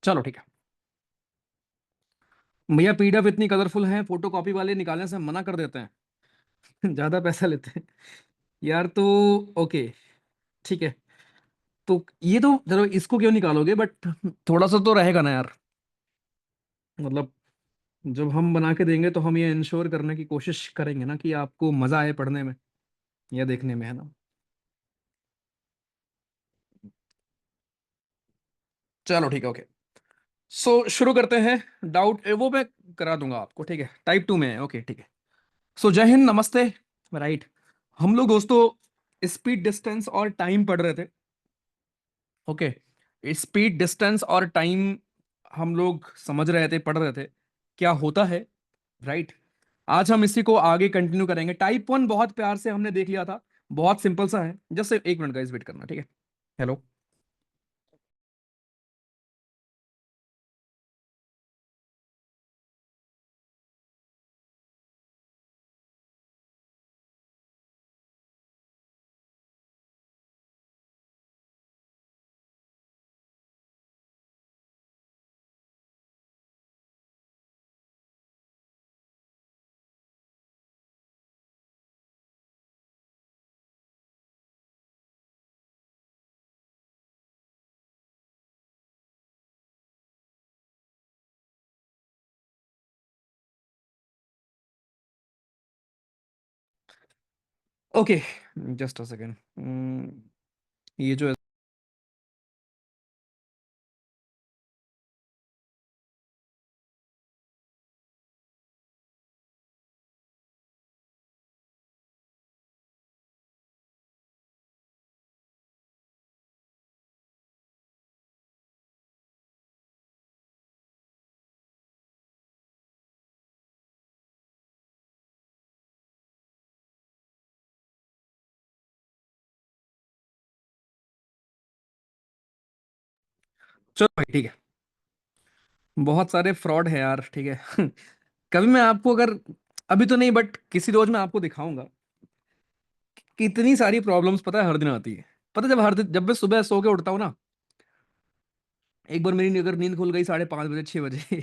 चलो ठीक है। भैया पीडीएफ इतनी कलरफुल है, फोटो कॉपी वाले निकालने से मना कर देते हैं। ज्यादा पैसा लेते हैं यार। तो ओके, ठीक है। तो ये तो चलो, इसको क्यों निकालोगे, बट थोड़ा सा तो रहेगा ना यार। मतलब जब हम बना के देंगे तो हम ये इंश्योर करने की कोशिश करेंगे ना कि आपको मजा आए पढ़ने में या देखने में, है ना। चलो ठीक है, ओके। सो शुरू करते हैं। डाउट वो मैं करा दूंगा आपको, ठीक है। टाइप 2 में है, ओके ठीक है। सो जय हिंद, नमस्ते। राइट। हम लोग दोस्तों स्पीड, डिस्टेंस और टाइम पढ़ रहे थे। ओके। स्पीड, डिस्टेंस और टाइम हम लोग समझ रहे थे, पढ़ रहे थे क्या होता है। राइट। आज हम इसी को आगे कंटिन्यू करेंगे। टाइप 1 बहुत प्यार से हमने देख लिया था, बहुत सिंपल सा है। जस्ट एक मिनट का इस वेट करना, ठीक है। Hello. Okay, just a second. ये जो है, चलो भाई ठीक है। बहुत सारे फ्रॉड है यार, ठीक है। कभी मैं आपको अगर, अभी तो नहीं बट किसी रोज मैं आपको दिखाऊंगा कि इतनी सारी प्रॉब्लम्स पता है हर दिन आती है। पता है, जब हर दिन जब मैं सुबह सो के उठता हूँ ना, एक बार मेरी अगर नींद खुल गई 5:30 बजे, 6 बजे,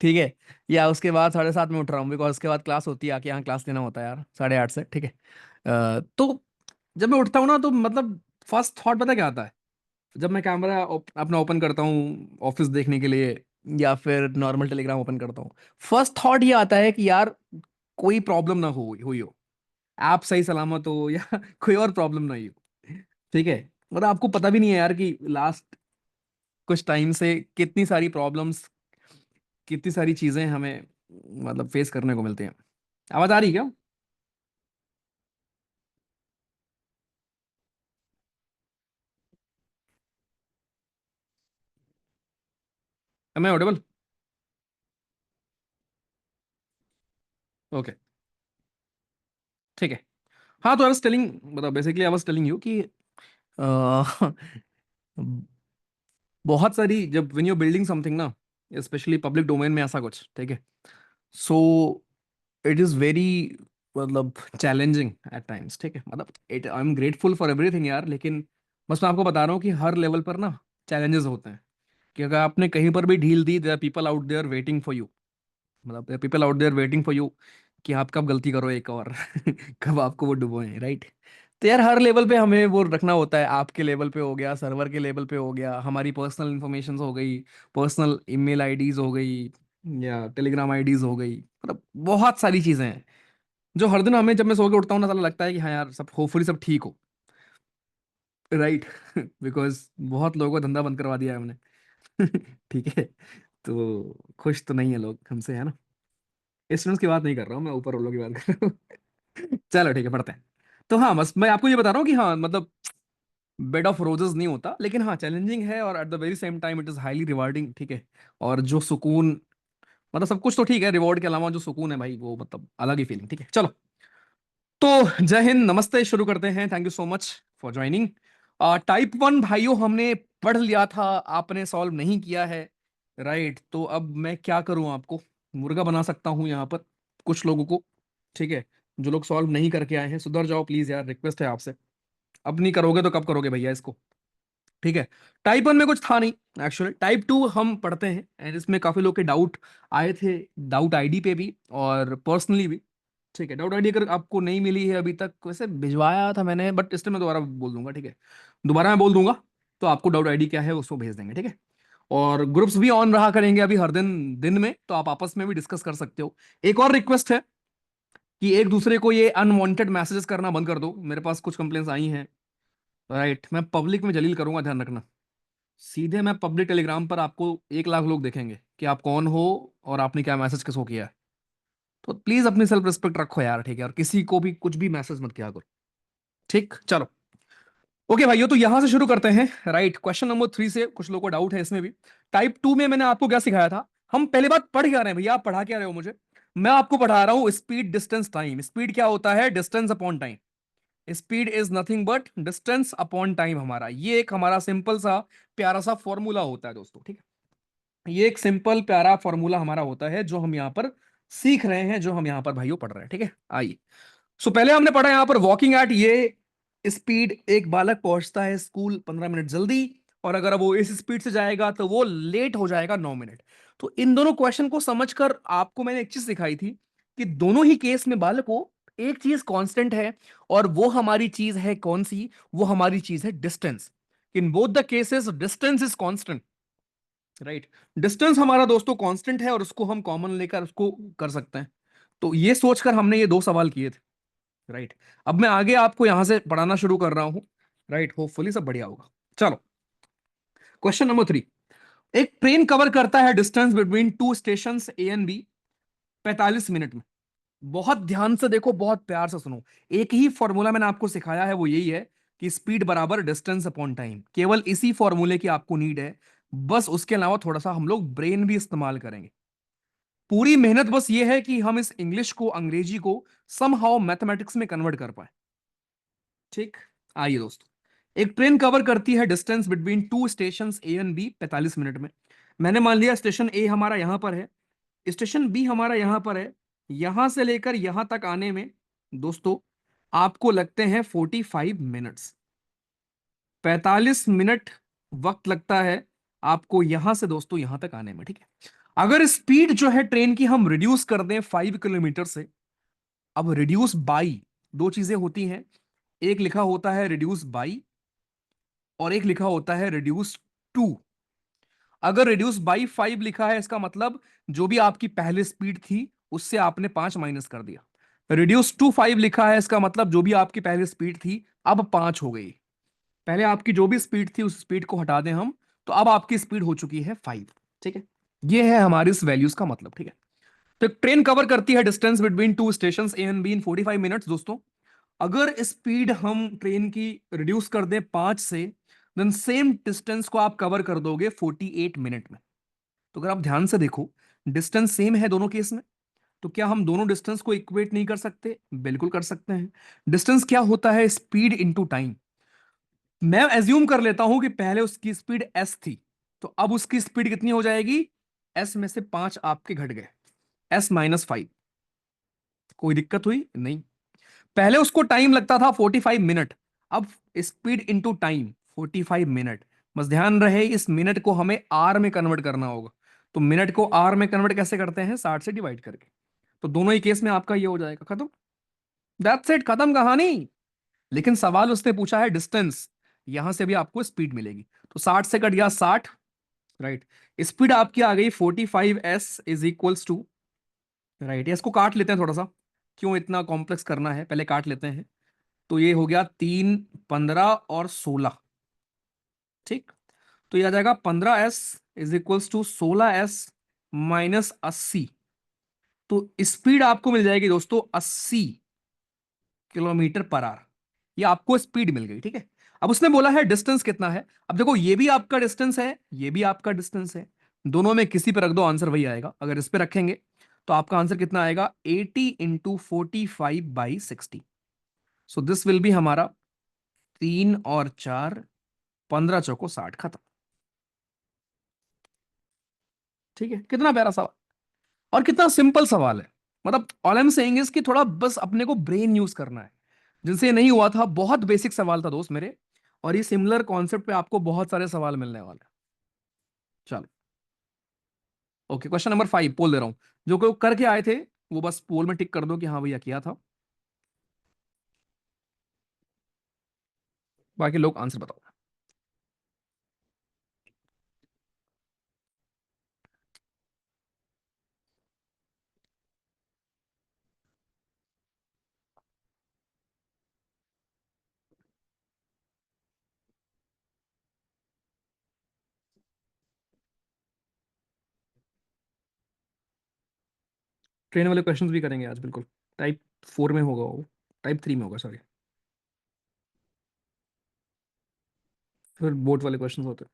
ठीक है, या उसके बाद 7:30 में उठ रहा हूँ बिकॉज उसके बाद क्लास होती है, आके यहाँ क्लास लेना होता है यार 8:30 से, ठीक है। तो जब मैं उठता हूँ ना, तो मतलब फर्स्ट थॉट पता क्या आता है। जब मैं कैमरा अपना ओपन करता हूँ ऑफिस देखने के लिए, या फिर नॉर्मल टेलीग्राम ओपन करता हूँ, फर्स्ट थॉट ये आता है कि यार कोई प्रॉब्लम ना हो हुई हो, आप सही सलामत हो, या कोई और प्रॉब्लम ना ही हो, ठीक है। मतलब आपको पता भी नहीं है यार कि लास्ट कुछ टाइम से कितनी सारी प्रॉब्लम्स, कितनी सारी चीजें हमें मतलब फेस करने को मिलती हैं। आवाज आ रही है क्या? M I audible? ओके, ठीक है। हाँ, तो आई वाज टेलिंग, मतलब basically I was telling you कि अ, बहुत सारी, जब व्हेन यू बिल्डिंग समथिंग ना, स्पेशली पब्लिक डोमेन में ऐसा कुछ, ठीक है, सो इट इज वेरी, मतलब चैलेंजिंग एट टाइम्स, ठीक है। मतलब it, I am grateful for everything यार, लेकिन बस मैं आपको बता रहा हूँ कि हर लेवल पर ना चैलेंजेस होते हैं। कि अगर आपने कहीं पर भी ढील दी, there are people out there waiting for you. मतलब there people out there waiting for you कि आप कब गलती करो एक और, कब आपको वो डुबोए, राइट। तो यार हर लेवल पे हमें वो रखना होता है। आपके लेवल पे हो गया, सर्वर के लेवल पे हो गया, हमारी पर्सनल इंफॉर्मेशन हो गई, पर्सनल ईमेल आईडीज हो गई, या टेलीग्राम आईडीज हो गई। मतलब बहुत सारी चीजें हैं जो हर दिन हमें, जब मैं सो के उठता हूँ ना, साला लगता है कि हाँ यार, सब होपफुली सब ठीक हो, राइट। बिकॉज बहुत लोगों का धंधा बंद करवा दिया है हमने। ठीक है। तो खुश तो नहीं है लोग हमसे, है ना। स्टूडेंट्स की बात नहीं कर रहा हूँ मैं, ऊपर वालों की बात कर रहा हूँ। चलो ठीक है, पढ़ते हैं। तो हाँ, बस मैं आपको ये बता रहा हूँ कि हाँ, मतलब बेड ऑफ रोजेस नहीं होता, लेकिन हाँ चैलेंजिंग है, और at the very same time it is highly rewarding, ठीक है। और जो सुकून, मतलब सब कुछ तो ठीक है, रिवॉर्ड के अलावा जो सुकून है भाई, वो मतलब अलग ही फीलिंग, ठीक है। चलो, तो जय हिंद, नमस्ते, शुरू करते हैं। Thank you so much for joining. Type 1 भाइयों हमने पढ़ लिया था, आपने सॉल्व नहीं किया है, राइट। तो अब मैं क्या करूं, आपको मुर्गा बना सकता हूं यहाँ पर, कुछ लोगों को, ठीक है। जो लोग सॉल्व नहीं करके आए हैं, सुधर जाओ प्लीज यार, रिक्वेस्ट है आपसे। अब नहीं करोगे तो कब करोगे भैया इसको? ठीक है। टाइप वन में कुछ था नहीं एक्चुअली, टाइप टू हम पढ़ते हैं एंड इसमें काफी लोग के डाउट आए थे, डाउट आईडी पे भी और पर्सनली भी। ठीक है, डाउट आईडी अगर आपको नहीं मिली है अभी तक, वैसे भिजवाया था मैंने बट इस टाइम मैं दोबारा बोल दूंगा, ठीक है, दोबारा मैं बोल दूंगा, तो आपको डाउट आईडी क्या है उसको भेज देंगे, ठीक है। और ग्रुप्स भी ऑन रहा करेंगे अभी हर दिन दिन में, तो आप आपस में भी डिस्कस कर सकते हो। एक और रिक्वेस्ट है कि एक दूसरे को ये अनवांटेड मैसेजेस करना बंद कर दो, मेरे पास कुछ कंप्लेंट्स आई हैं, राइट, मैं पब्लिक में जलील करूंगा, ध्यान रखना। सीधे मैं पब्लिक टेलीग्राम पर आपको 1 लाख लोग देखेंगे कि आप कौन हो और आपने क्या मैसेज किसको किया है। तो प्लीज अपनी सेल्फ रिस्पेक्ट रखो यार, ठीक है, और किसी को भी कुछ भी मैसेज मत किया करो। ठीक, चलो। ओके भाइयों, तो यहां से शुरू करते हैं, राइट। क्वेश्चन नंबर 3 से कुछ लोगों को डाउट है इसमें भी। टाइप टू में मैंने आपको क्या सिखाया था, हम पहले बात पढ़ क्या रहे हैं भैया, आप पढ़ा क्या रहे हो मुझे। मैं आपको पढ़ा रहा हूं स्पीड डिस्टेंस टाइम। स्पीड क्या होता है, distance upon time. Speed is nothing but distance upon time. हमारा ये एक हमारा सिंपल सा प्यारा सा फॉर्मूला होता है दोस्तों, ठीक है। ये एक सिंपल प्यारा फॉर्मूला हमारा होता है जो हम यहाँ पर सीख रहे हैं, जो हम यहाँ पर भाइयों पढ़ रहे हैं, ठीक है। आइए, सो पहले हमने पढ़ा यहां पर वॉकिंग एट ये स्पीड, एक बालक पहुंचता है स्कूल 15 मिनट जल्दी, और अगर वो इस स्पीड से जाएगा तो वो लेट हो जाएगा 9 मिनट। तो इन दोनों क्वेश्चन को समझकर आपको मैंने एक चीज सिखाई थी कि दोनों ही केस में बालक को एक चीज कांस्टेंट है, और वो हमारी चीज है कौन सी, वो हमारी चीज है distance. In both the cases distance is constant, right. Distance हमारा दोस्तों कांस्टेंट है और उसको हम कॉमन लेकर उसको कर सकते हैं। तो ये सोचकर हमने ये दो सवाल किए थे, राइट। अब मैं आगे आपको यहां से पढ़ाना शुरू कर रहा हूं, राइट, होपफुली सब बढ़िया होगा। चलो, क्वेश्चन नंबर 3। एक ट्रेन कवर करता है distance between two station A and B 45 minute में। बहुत ध्यान से देखो, बहुत प्यार से सुनो। एक ही फॉर्मूला मैंने आपको सिखाया है, वो यही है कि स्पीड बराबर डिस्टेंस अपॉन टाइम। केवल इसी फॉर्मूले की आपको नीड है, बस उसके अलावा थोड़ा सा हम लोग ब्रेन भी इस्तेमाल करेंगे। पूरी मेहनत बस ये है कि हम इस इंग्लिश को, अंग्रेजी को समहाउ मैथमेटिक्स में कन्वर्ट कर पाए। ठीक, आइए दोस्तों, एक ट्रेन कवर करती है distance between two station A and B 45 minute में। मैंने मान लिया स्टेशन ए हमारा यहां पर है, स्टेशन बी हमारा यहां पर है। यहां से लेकर यहां तक आने में दोस्तों आपको लगते हैं 45 मिनट्स। 45 मिनट वक्त लगता है आपको यहां से दोस्तों यहां तक आने में, ठीक है। अगर स्पीड जो है ट्रेन की हम रिड्यूस कर दें 5 किलोमीटर से, अब रिड्यूस बाई, दो चीजें होती हैं, एक लिखा होता है रिड्यूस बाई और एक लिखा होता है रिड्यूस टू। अगर रिड्यूस बाई 5 लिखा है, इसका मतलब जो भी आपकी पहले स्पीड थी उससे आपने 5 माइनस कर दिया। रिड्यूस टू 5 लिखा है, इसका मतलब जो भी आपकी पहले स्पीड थी अब 5 हो गई। पहले आपकी जो भी स्पीड थी उस स्पीड को हटा दें हम, तो अब आपकी स्पीड हो चुकी है 5, ठीक है। ये है हमारी इस वैल्यूज का मतलब, ठीक है। तो ट्रेन कवर करती है distance between two station A and be in 45 minutes दोस्तों। अगर स्पीड हम ट्रेन की रिड्यूस कर दें 5 से, देन सेम डिस्टेंस को आप कवर कर दोगे 48 मिनट में। तो अगर आप ध्यान से देखो, डिस्टेंस सेम है दोनों केस में, तो क्या हम दोनों डिस्टेंस को इक्वेट नहीं कर सकते, बिल्कुल कर सकते हैं। डिस्टेंस क्या होता है, स्पीड इनटू टाइम। मैं एज्यूम कर लेता हूं कि पहले उसकी स्पीड एस थी, तो अब उसकी स्पीड कितनी हो जाएगी, एस में से 5 आपके घट गए, S-5। कोई दिक्कत हुई नहीं। पहले उसको टाइम लगता था 45 मिनट, अब स्पीड इंटू टाइम 45 मिनट। बस ध्यान रहे इस मिनट को हमें आर में कन्वर्ट करना होगा। तो मिनट को आर में कन्वर्ट कैसे करते हैं, 60 से डिवाइड करके। तो दोनों ही केस में आपका ये हो जाएगा, खत्म। दैट्स इट, खत्म कहानी। लेकिन सवाल उसने पूछा है डिस्टेंस, यहां से भी आपको स्पीड मिलेगी। तो 60 से कट गया 60, राइट। स्पीड आपकी आ गई 45s is equals to, right. इसको काट लेते हैं थोड़ा सा, क्यों इतना कॉम्प्लेक्स करना है, पहले काट लेते हैं। तो ये हो गया 3, 15 और 16, ठीक। तो ये आ जाएगा 15s is equals to 16s minus 80। तो स्पीड आपको मिल जाएगी दोस्तों 80 किलोमीटर पर आवर। ये आपको स्पीड मिल गई, ठीक है। अब उसने बोला है डिस्टेंस कितना है। अब देखो, ये भी आपका डिस्टेंस है, ये भी आपका डिस्टेंस है, दोनों में किसी पे रख दो आंसर वही आएगा। अगर इस पे रखेंगे तो आपका आंसर कितना आएगा, 80 into 45/60। So this will be हमारा 3 और 4, 15 चौको 60, खत्म। ठीक है, कितना प्यारा सवाल और कितना सिंपल सवाल है। मतलब all I am saying is कि थोड़ा बस अपने को ब्रेन यूज करना है, जिनसे ये नहीं हुआ था। बहुत बेसिक सवाल था दोस्त मेरे, और ये सिमिलर कॉन्सेप्ट पे आपको बहुत सारे सवाल मिलने वाले हैं। चलो, ओके, क्वेश्चन नंबर 5 पोल दे रहा हूं। जो कोई करके आए थे वो बस पोल में टिक कर दो कि हाँ भैया किया था। बाकी लोग आंसर बताओ। ट्रेन वाले क्वेश्चंस भी करेंगे आज, बिल्कुल। टाइप 4 में होगा वो, टाइप 3 में होगा, सॉरी। फिर बोट वाले क्वेश्चंस होते हैं।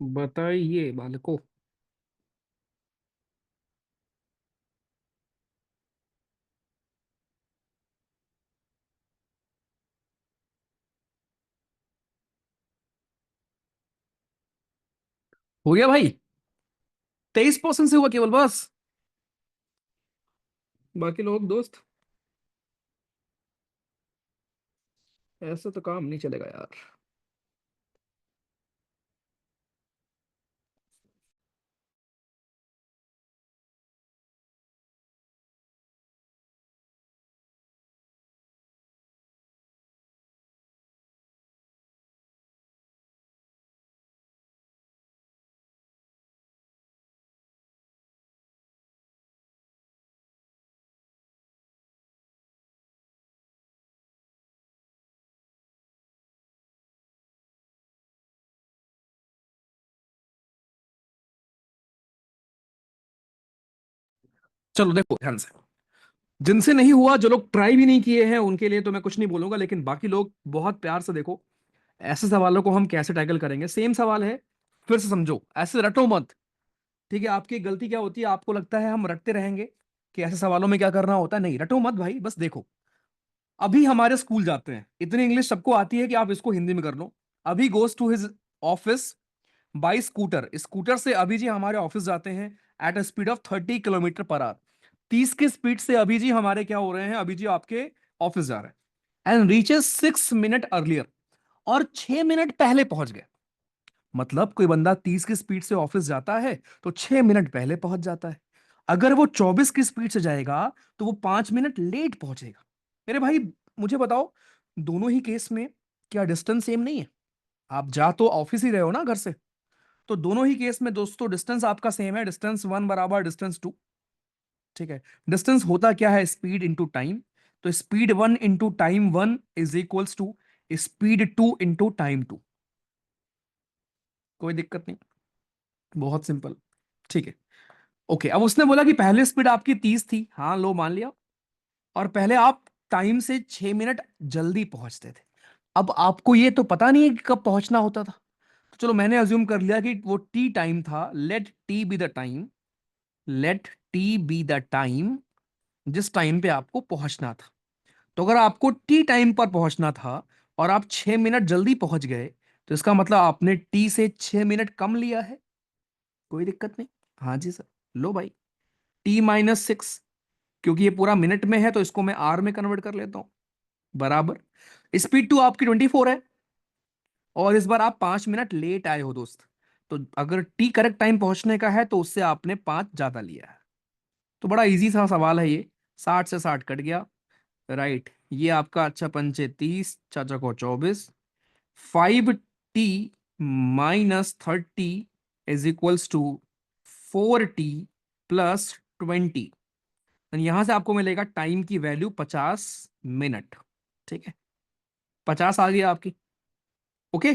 बताइए बालको। हो गया भाई, 23% से हुआ केवल, बस। बाकी लोग दोस्त, ऐसे तो काम नहीं चलेगा यार। चलो देखो ध्यान से, जिनसे नहीं हुआ, जो लोग ट्राई भी नहीं किए हैं, उनके लिए तो मैं कुछ नहीं बोलूंगा, लेकिन बाकी लोग बहुत प्यार से देखो। ऐसे सवालों को हम कैसे टैकल करेंगे। सेम सवाल है, फिर से समझो, ऐसे रटो मत। ठीक है, आपकी गलती क्या होती है, आपको लगता है हम रटते रहेंगे कि ऐसे सवालों में क्या करना होता है। नहीं, रटो मत भाई, बस देखो। अभी हमारे स्कूल जाते हैं, इतनी इंग्लिश सबको आती है कि आप इसको हिंदी में कर लो। Abhi goes to his office by scooter, scooter से अभी जी हमारे ऑफिस जाते हैं at a speed of 30 kilometre per hour. 30 की स्पीड से अभी जी हमारे क्या हो रहे हैं, अभी जी आपके ऑफिस जा रहे हैं। एंड रीचेस 6 मिनट अर्लियर, और 6 मिनट पहले पहुंच गए। मतलब कोई बंदा 30 की स्पीड से ऑफिस जाता है तो 6 मिनट पहले पहुंच जाता है। अगर वो 24 की स्पीड से जाएगा तो वो 5 मिनट लेट पहुंचेगा। मेरे भाई, मुझे बताओ, दोनों ही केस में क्या डिस्टेंस सेम नहीं है? आप जा तो ऑफिस ही रहे हो ना घर से, तो दोनों ही केस में दोस्तों डिस्टेंस आपका सेम है, डिस्टेंस 1 बराबर डिस्टेंस 2। ठीक है, डिस्टेंस होता क्या है, स्पीड इंटू टाइम। तो speed 1 into time 1 is equals to speed 2 into time 2। कोई दिक्कत नहीं, बहुत सिंपल। ठीक है, ओके। अब उसने बोला कि पहले स्पीड आपकी 30 थी, हाँ लो मान लिया, और पहले आप टाइम से 6 मिनट जल्दी पहुंचते थे। अब आपको ये तो पता नहीं है कि कब पहुंचना होता था, तो चलो मैंने अज्यूम कर लिया कि वो टी टाइम था। Let T be the time, let T be the time जिस टाइम पे आपको पहुंचना था। तो अगर आपको टी टाइम पर पहुंचना था और आप 6 मिनट जल्दी पहुंच गए, तो इसका मतलब आपने टी से 6 मिनट कम लिया है। कोई दिक्कत नहीं, हाँ जी सर, लो भाई, T-6, क्योंकि ये पूरा मिनट में है तो इसको मैं आर में कन्वर्ट कर लेता हूं, बराबर। स्पीड 2 आपकी 24 है, और इस बार आप 5 मिनट लेट आए हो दोस्त। तो अगर टी करेक्ट टाइम पहुंचने का है तो उससे आपने 5 ज्यादा लिया है। तो बड़ा इजी सा सवाल है ये, 60 से 60 कट गया, राइट। ये आपका अच्छा पंचे 30, चाचा को 24, 5T-30 is equals to 4T plus 20। यहां से आपको मिलेगा टाइम की वैल्यू 50 मिनट। ठीक है, 50 आ गई आपकी। ओके,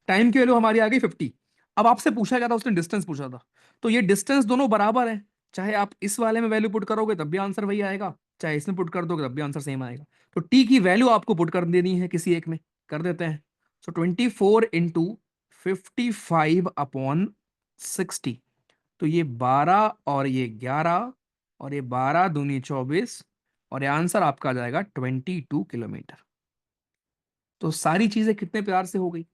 टाइम की वैल्यू हमारी आ गई 50। अब आपसे पूछा गया था, उसने डिस्टेंस पूछा था, तो ये डिस्टेंस दोनों बराबर है। चाहे आप इस वाले में वैल्यू पुट करोगे तब भी आंसर वही आएगा, चाहे इसमें पुट कर दोगे तब भी आंसर सेम आएगा। तो टी की वैल्यू आपको पुट कर देनी है किसी एक में, कर देते हैं। सो 24 × 55/60, तो ये 12 और ये 11, और ये 12 दूनी 24, और ये आंसर आपका आ जाएगा 22 किलोमीटर। तो सारी चीजें कितने प्यार से हो गई।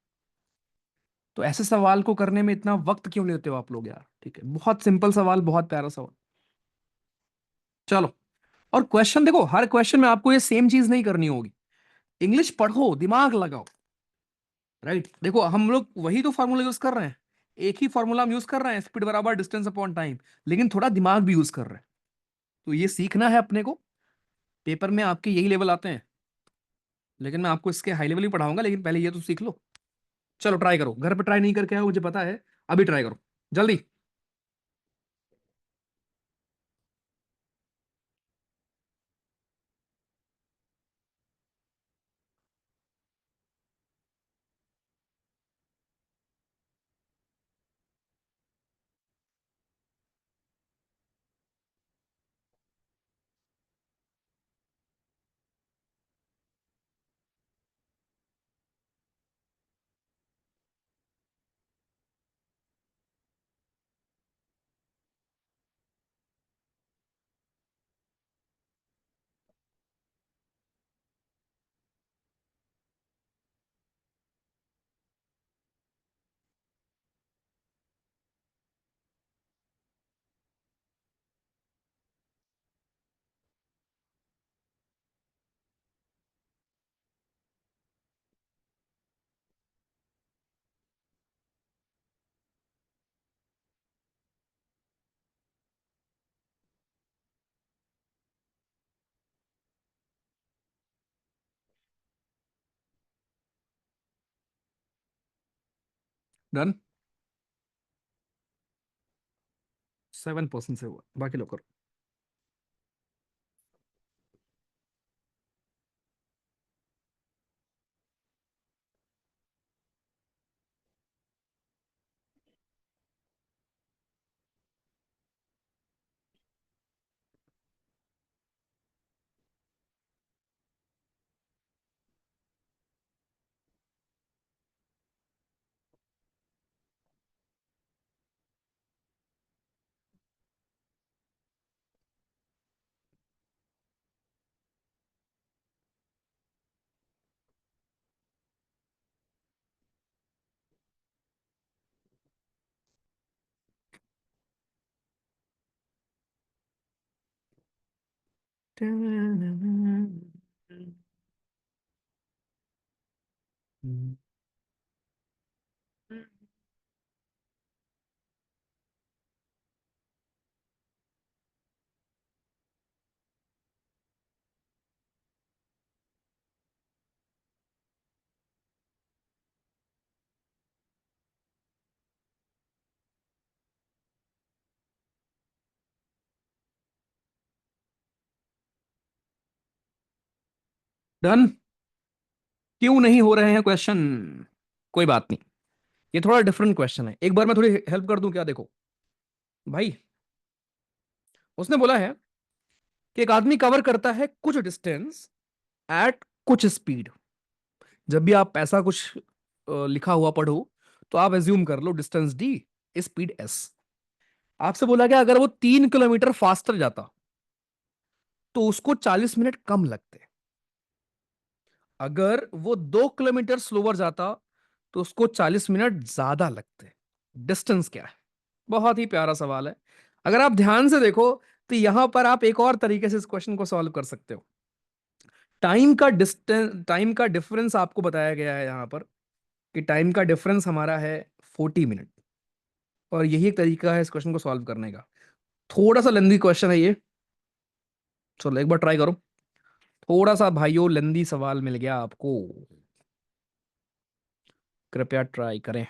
तो ऐसे सवाल को करने में इतना वक्त क्यों लेते हो आप लोग यार। ठीक है, बहुत सिंपल सवाल, बहुत प्यारा सवाल। चलो, और क्वेश्चन देखो, हर क्वेश्चन में आपको ये सेम चीज नहीं करनी होगी। इंग्लिश पढ़ो, दिमाग लगाओ। राइट, देखो हम लोग वही तो फॉर्मूला यूज कर रहे हैं, एक ही फॉर्मूला हम यूज कर रहे हैं, स्पीड बराबर डिस्टेंस अपॉन टाइम, लेकिन थोड़ा दिमाग भी यूज कर रहे हैं। तो ये सीखना है अपने को। पेपर में आपके यही लेवल आते हैं, लेकिन मैं आपको इसके हाई लेवल ही पढ़ाऊंगा, लेकिन पहले ये तो सीख लो। चलो ट्राई करो, घर पे ट्राई नहीं करके आओ मुझे पता है, अभी ट्राई करो जल्दी। डन। 7% से हुआ, बाकी लोग करो। डन। क्यों नहीं हो रहे हैं क्वेश्चन। कोई बात नहीं, ये थोड़ा डिफरेंट क्वेश्चन है, एक बार मैं थोड़ी हेल्प कर दूं क्या। देखो भाई, उसने बोला है कि एक आदमी कवर करता है कुछ डिस्टेंस एट कुछ स्पीड। जब भी आप ऐसा कुछ लिखा हुआ पढ़ो, तो आप एज्यूम कर लो डिस्टेंस डी, स्पीड एस। आपसे बोला गया अगर वो 3 किलोमीटर फास्टर जाता तो उसको 40 मिनट कम लगते, अगर वो 2 किलोमीटर स्लोवर जाता तो उसको 40 मिनट ज्यादा लगते। डिस्टेंस क्या है। बहुत ही प्यारा सवाल है। अगर आप ध्यान से देखो तो यहां पर आप एक और तरीके से इस क्वेश्चन को सॉल्व कर सकते हो। टाइम का डिफरेंस आपको बताया गया है यहां पर, कि टाइम का डिफरेंस हमारा है 40 मिनट, और यही एक तरीका है इस क्वेश्चन को सॉल्व करने का। थोड़ा सा लेंदी क्वेश्चन है ये, चलो एक बार ट्राई करो। थोड़ा सा भाइयों लेंदी सवाल मिल गया आपको, कृपया ट्राई करें।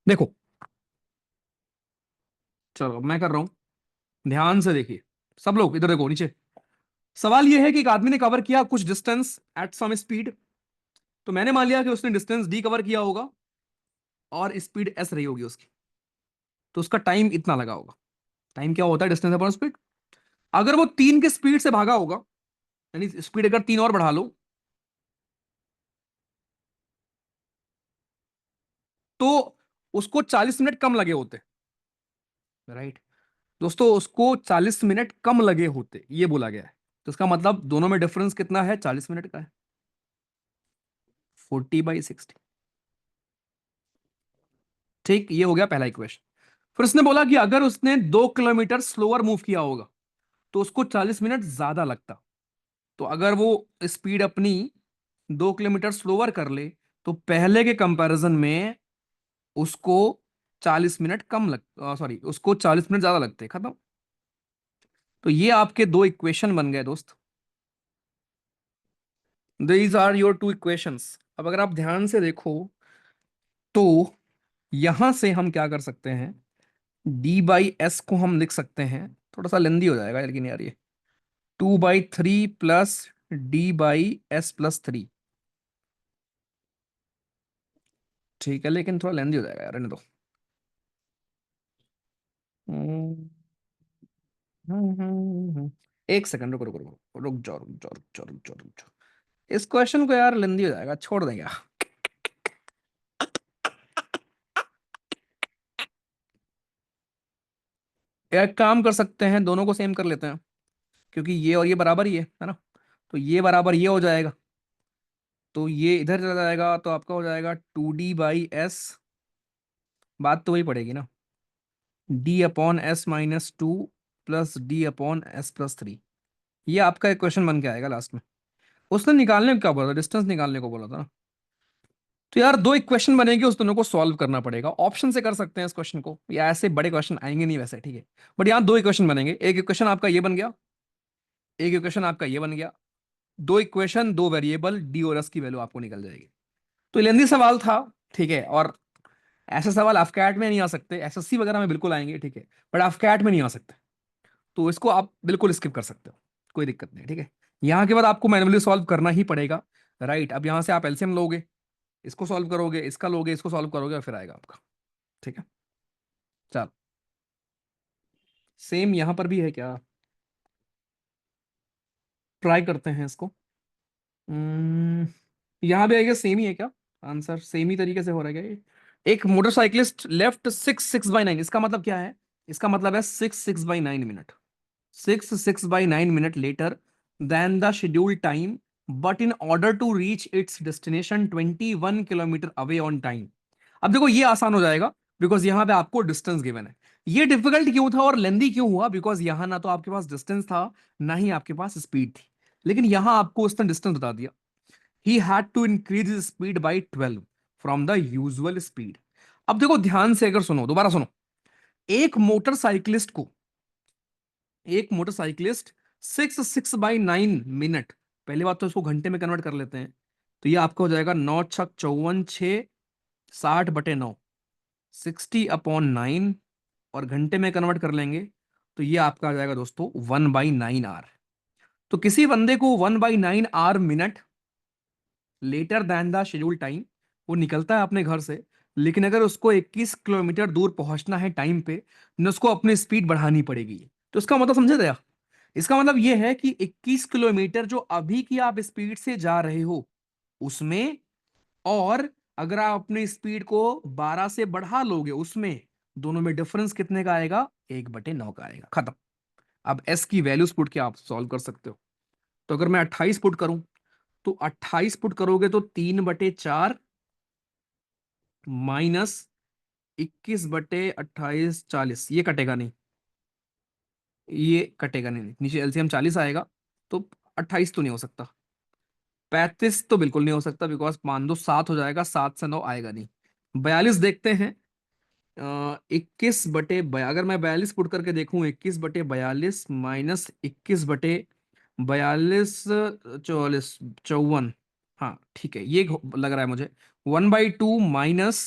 देखो, चलो मैं कर रहा हूं, ध्यान से देखिए। सब लोग इधर देखो नीचे। सवाल यह है कि एक आदमी ने कवर किया कुछ डिस्टेंस एट सम स्पीड। तो मैंने मान लिया कि उसने डिस्टेंस डी कवर किया होगा और स्पीड एस रही होगी उसकी। तो उसका टाइम इतना लगा होगा। टाइम क्या होता है? Distance upon speed. अगर वो 3 के स्पीड से भागा होगा, यानी स्पीड अगर 3 और बढ़ा लो, तो उसको 40 मिनट कम लगे होते। राइट दोस्तों, उसको 40 मिनट कम लगे होते, ये बोला गया है। तो इसका मतलब दोनों में डिफरेंस कितना है? 40 मिनट का है। 40/60। ठीक, ये हो गया पहला इक्वेशन। फिर उसने बोला कि अगर उसने 2 किलोमीटर स्लोअर मूव किया होगा तो उसको 40 मिनट ज्यादा लगता। तो अगर वो स्पीड अपनी 2 किलोमीटर स्लोअर कर ले, तो पहले के कंपैरिजन में उसको 40 मिनट कम लग, सॉरी, उसको 40 मिनट ज्यादा लगते। खत्म। तो ये आपके दो इक्वेशन बन गए दोस्त। These are your two equations. अब अगर आप ध्यान से देखो, तो यहां से हम क्या कर सकते हैं? d/s को हम लिख सकते हैं, थोड़ा सा लेंदी हो जाएगा लेकिन यार, ये 2/3 प्लस d/s+3। ठीक है, लेकिन थोड़ा लेंदी हो जाएगा यार, रहने दो। हम्म, एक सेकंड, रुको रुको रुको, रुक जाओ रुक जाओ रुक जाओ रुक जाओ रुक जाओ। इस क्वेश्चन को यार लेंदी हो जाएगा, छोड़ देंगे। एक काम कर सकते हैं, दोनों को सेम कर लेते हैं, क्योंकि ये और ये बराबर ही है ना। तो ये बराबर ये हो जाएगा, तो ये इधर चला जाएगा, तो आपका हो जाएगा 2d/s। बात तो वही पड़ेगी ना, d/s-2 प्लस d/s+3। ये आपका एक क्वेश्चन बन के आएगा लास्ट में। उसने निकालने को क्या बोला था? डिस्टेंस निकालने को बोला था ना। तो यार दो इक्वेशन बनेगी, उस दोनों को सॉल्व करना पड़ेगा। ऑप्शन से कर सकते हैं इस क्वेश्चन को, या ऐसे बड़े क्वेश्चन आएंगे नहीं वैसे, ठीक है। बट यहाँ दो इक्वेशन बनेंगे, एक इक्वेशन आपका ये बन गया, एक इक्वेशन आपका ये बन गया। दो इक्वेशन, दो वेरिएबल, डी और एस की वैल्यू आपको निकल जाएगी। तो लेंदी सवाल था, ठीक है। और ऐसे सवाल अफकैट में नहीं आ सकते, एसएससी वगैरह में बिल्कुल आएंगे, ठीक है, बट अफकैट में नहीं आ सकते। तो इसको आप बिल्कुल स्किप कर सकते हो, कोई दिक्कत नहीं, ठीक है। यहाँ के बाद आपको मैन्युअली सॉल्व करना ही पड़ेगा। राइट, अब यहाँ से आप एलसीएम लोगे, इसको सॉल्व करोगे, इसका लोगे, इसको सॉल्व करोगे, और फिर आएगा आपका। ठीक है, चल। सेम यहाँ पर भी है क्या? ट्राई करते हैं इसको। हम्म, यहाँ भी आएगा, सेम ही है क्या? आंसर सेम ही तरीके से हो रहा है क्या ये? एक मोटरसाइकिलिस्ट लेफ्ट 6/9, इसका मतलब क्या है? इसका मतलब है 6/9 minute. 6/9 minute later than the schedule time, but in order to reach its destination 21 kilometre away on time. अब देखो ये आसान हो जाएगा, बिकॉज यहां पे आपको डिस्टेंस गिवन है। ये डिफिकल्ट क्यों था और लेंदी क्यों हुआ? बिकॉज यहां ना तो आपके पास डिस्टेंस था, ना ही आपके पास स्पीड थी। लेकिन यहां आपको उसने डिस्टेंस बता दिया। He had to increase his speed by 12 from the usual speed. अब देखो ध्यान से, अगर सुनो, दोबारा सुनो। एक मोटरसाइकिलिस्ट को, एक मोटरसाइकिलिस्ट 6/9 मिनट, पहली बात तो इसको घंटे में कन्वर्ट कर लेते हैं। तो ये आपका हो जाएगा 9×6 = 54, 60/9, 60/9। और घंटे में कन्वर्ट कर लेंगे तो ये आपका आ जाएगा दोस्तों 1/9 आवर। तो किसी बंदे को 1/9 hour minute later than the schedule time, वो निकलता है अपने घर से, लेकिन अगर उसको 21 किलोमीटर दूर पहुंचना है टाइम पे, न उसको अपनी स्पीड बढ़ानी पड़ेगी। तो इसका मतलब समझे थे? इसका मतलब यह है कि 21 किलोमीटर जो अभी की आप स्पीड से जा रहे हो उसमें, और अगर आप अपनी स्पीड को 12 से बढ़ा लोगे उसमें, दोनों में डिफरेंस कितने का आएगा? 1/9 का आएगा। खत्म। अब एस की वैल्यूज पुट के आप सॉल्व कर सकते हो। तो अगर मैं 28 पुट करूं, तो 28 पुट करोगे तो 3/4 माइनस 21/28, 40, ये कटेगा नहीं, ये कटेगा नहीं, नीचे एलसीएम 40 आएगा। तो 28 तो नहीं हो सकता, 35 तो बिल्कुल नहीं हो सकता, बिकॉज 5 2 7 हो जाएगा, 7 से 9 आएगा नहीं। 42 देखते हैं। अगर मैं 42 पुट करके देखूं, 21/42 माइनस 21/42, 44, 54। हाँ ठीक है, ये लग रहा है मुझे। 1/2 माइनस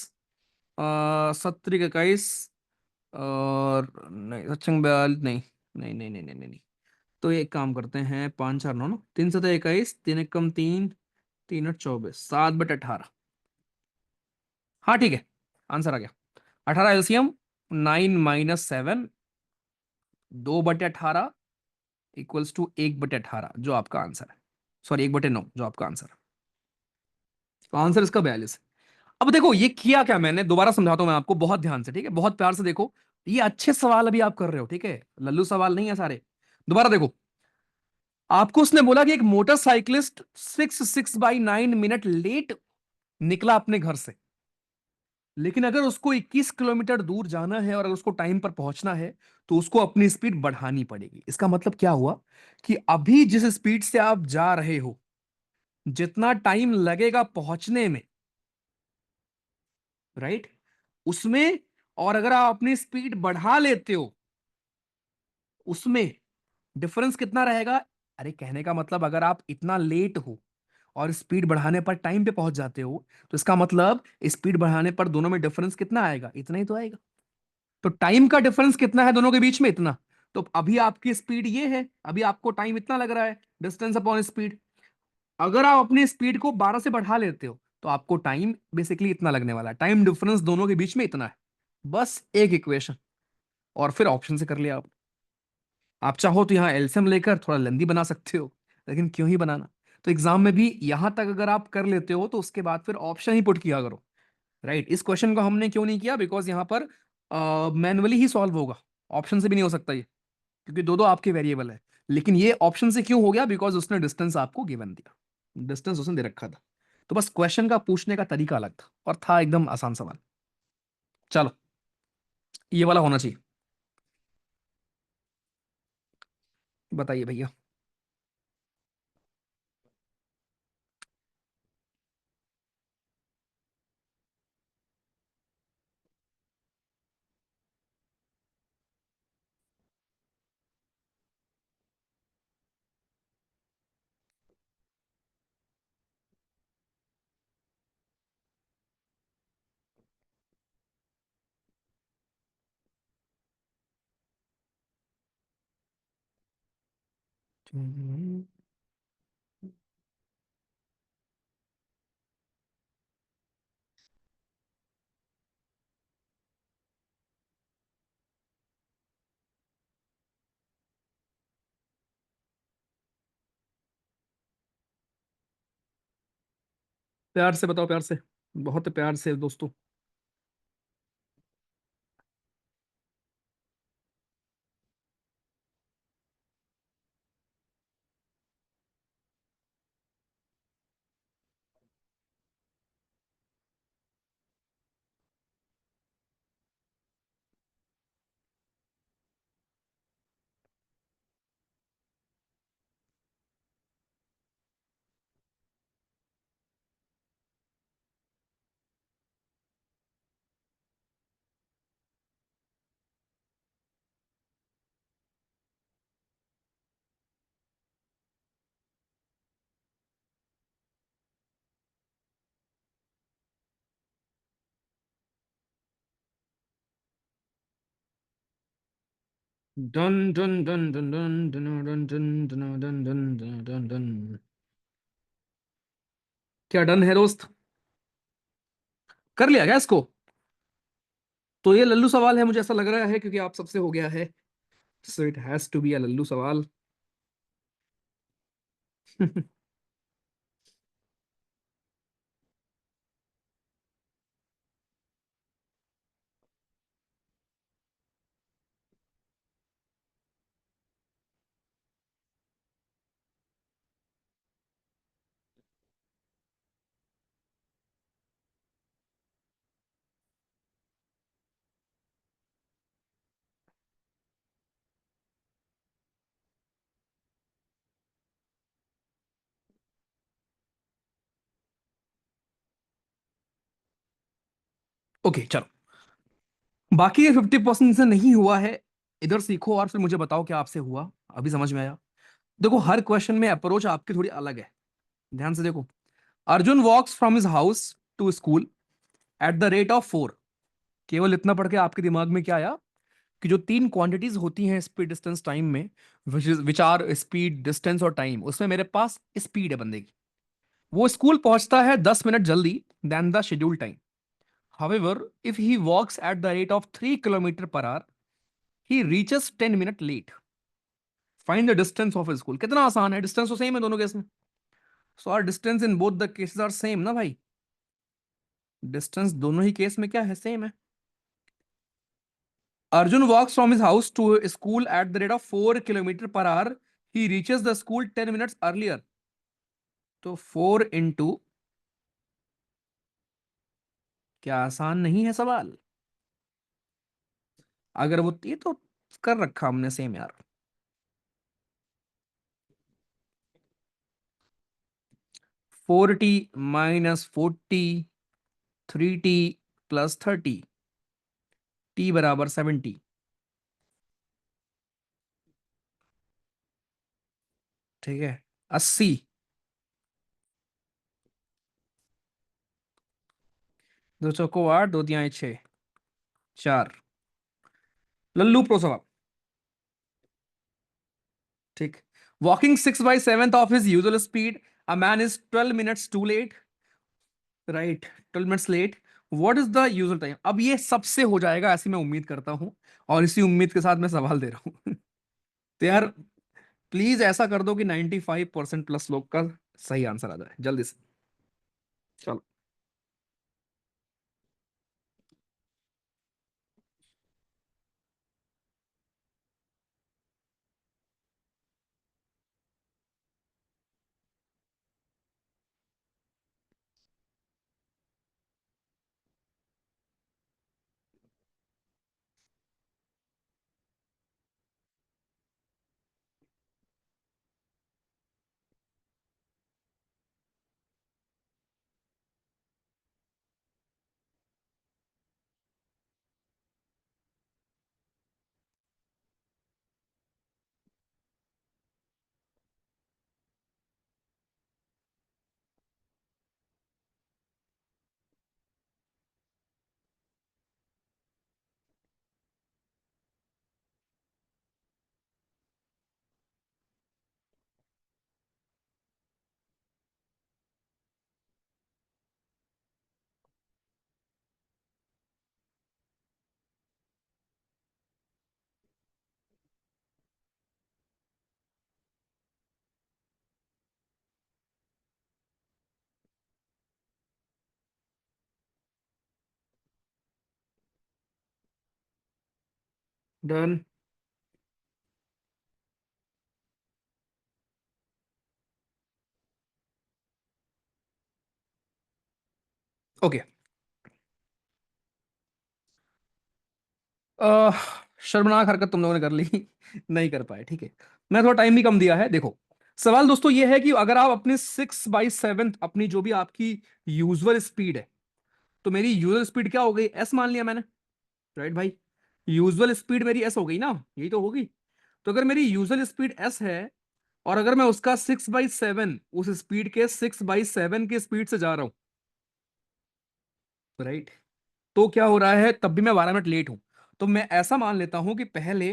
70 21, और नहीं सचिंग बयाल नहीं, नहीं नहीं नहीं नहीं नहीं नहीं। तो एक काम करते हैं, 5 4 9 ना, 3 7 21, 3 1 कम 3, 3 8 24, 7/18। हाँ ठीक है, आंसर आ गया। 18 एलसीएम, 9 - 7, 2/18 इक्वल्स टू 1/18, जो आपका आंसर है। सॉरी, 1/9 जो आपका आंसर है। तो आंसर इसका 42 है। अब देखो ये किया क्या मैंने, दोबारा समझाता हूं मैं आपको बहुत ध्यान से, ठीक है, बहुत प्यार से देखो। ये अच्छे सवाल अभी आप कर रहे हो, ठीक है, लल्लू सवाल नहीं है सारे। दोबारा देखो, आपको उसने बोला कि एक मोटरसाइकिलिस्ट 6 6/9 मिनट लेट निकला अपने घर से, लेकिन अगर उसको 21 किलोमीटर दूर जाना है और अगर उसको टाइम पर पहुंचना है, तो उसको अपनी स्पीड बढ़ानी पड़ेगी। इसका मतलब क्या हुआ कि अभी जिस स्पीड से आप जा रहे हो, जितना टाइम लगेगा पहुंचने में, राइट, उसमें, और अगर आप अपनी स्पीड बढ़ा लेते हो उसमें, डिफरेंस कितना रहेगा। अरे कहने का मतलब, अगर आप इतना लेट हो और स्पीड बढ़ाने पर टाइम पे पहुंच जाते हो, तो इसका मतलब स्पीड बढ़ाने पर दोनों में डिफरेंस कितना आएगा, इतना ही तो आएगा। तो टाइम का डिफरेंस कितना है दोनों के बीच में, इतना। तो अभी आपकी स्पीड ये है, अभी आपको टाइम इतना लग रहा है, डिस्टेंस अपॉन स्पीड। अगर आप अपनी स्पीड को 12 से बढ़ा लेते हो, तो आपको टाइम बेसिकली इतना लगने वाला है। टाइम डिफरेंस दोनों के बीच में इतना है। बस एक इक्वेशन, और फिर ऑप्शन से कर लिया आप चाहो तो यहाँ एलसीएम लेकर थोड़ा लेंदी बना सकते हो, लेकिन क्यों ही बनाना। तो एग्जाम में भी यहां तक अगर आप कर लेते हो, तो उसके बाद फिर ऑप्शन ही पुट किया करो। राइट, इस क्वेश्चन को हमने क्यों नहीं किया, बिकॉज यहाँ पर मैनुअली ही सॉल्व होगा, ऑप्शन से भी नहीं हो सकता ये, क्योंकि दो दो आपके वेरिएबल है। लेकिन ये ऑप्शन से क्यों हो गया, बिकॉज उसने डिस्टेंस आपको गिवन दिया, डिस्टेंस उसने दे रखा था। तो बस क्वेश्चन का पूछने का तरीका अलग था, और था एकदम आसान सवाल। चलो, ये वाला होना चाहिए। बताइए भैया। प्यार से बताओ, प्यार से, बहुत प्यार से दोस्तों। Done done done done done done done done done done done done done done. क्या डन है दोस्त, कर लिया क्या इसको। तो ये लल्लू सवाल है, मुझे ऐसा लग रहा है, क्योंकि आप सबसे हो गया है। So it has to be a लल्लू सवाल। ओके चलो, बाकी ये 50% से नहीं हुआ है। इधर सीखो और फिर मुझे बताओ क्या आपसे हुआ, अभी समझ में आया। देखो, हर क्वेश्चन में अप्रोच आपकी थोड़ी अलग है, ध्यान से देखो। Arjun walks from his house to school at the rate of 4। केवल इतना पढ़ के आपके दिमाग में क्या आया कि जो तीन क्वांटिटीज होती हैं स्पीड डिस्टेंस टाइम में, विच आर स्पीड डिस्टेंस और टाइम, उसमें मेरे पास स्पीड है बंदे की। वो स्कूल पहुंचता है 10 मिनट जल्दी then the schedule time. However if he walks at the rate of 3 kilometre per hour, he reaches 10 minute late. Find the distance of school. कितना आसान है, डिस्टेंस तो सेम है दोनों केस में। So our distance in both the cases are same ना भाई। Distance दोनों ही केस में क्या है, सेम है। Arjun walks from his house to school at the rate of 4 kilometre per hour. He reaches the school 10 minutes earlier. तो 4 into, क्या आसान नहीं है सवाल? अगर वो, ये तो कर रखा हमने सेम यार। 40 - 40, 3t + 30, t बराबर 70। ठीक है, 80। दो चौको 8, दो तिहाई 6, 4। लल्लू प्रो सवाल। ठीक। Walking 6/7 of his usual speed, a man is 12 minutes too late. Right, 12 minutes late. What is the usual time? अब ये सबसे हो जाएगा ऐसी मैं उम्मीद करता हूं, और इसी उम्मीद के साथ मैं सवाल दे रहा हूं। तो यार प्लीज ऐसा कर दो कि 95% प्लस लोग का सही आंसर आ जाए जल्दी से। चलो। डन। ओके। अह, शर्मनाक हरकत तुम लोगों ने कर ली। नहीं कर पाए, ठीक है। मैं थोड़ा टाइम भी कम दिया है। देखो, सवाल दोस्तों ये है कि अगर आप अपने 6/7 अपनी जो भी आपकी यूजुअल स्पीड है, तो मेरी यूजुअल स्पीड क्या हो गई, एस मान लिया मैंने। राइट भाई, यूजुअल स्पीड मेरी एस हो गई ना, यही तो होगी। तो अगर मेरी यूजुअल स्पीड एस है, और अगर मैं उसका 6/7 उस स्पीड के 6/7 की स्पीड से जा रहा हूं, राइट, तो क्या हो रहा है, तब भी मैं 12 मिनट लेट हूं। तो मैं ऐसा मान लेता हूं कि पहले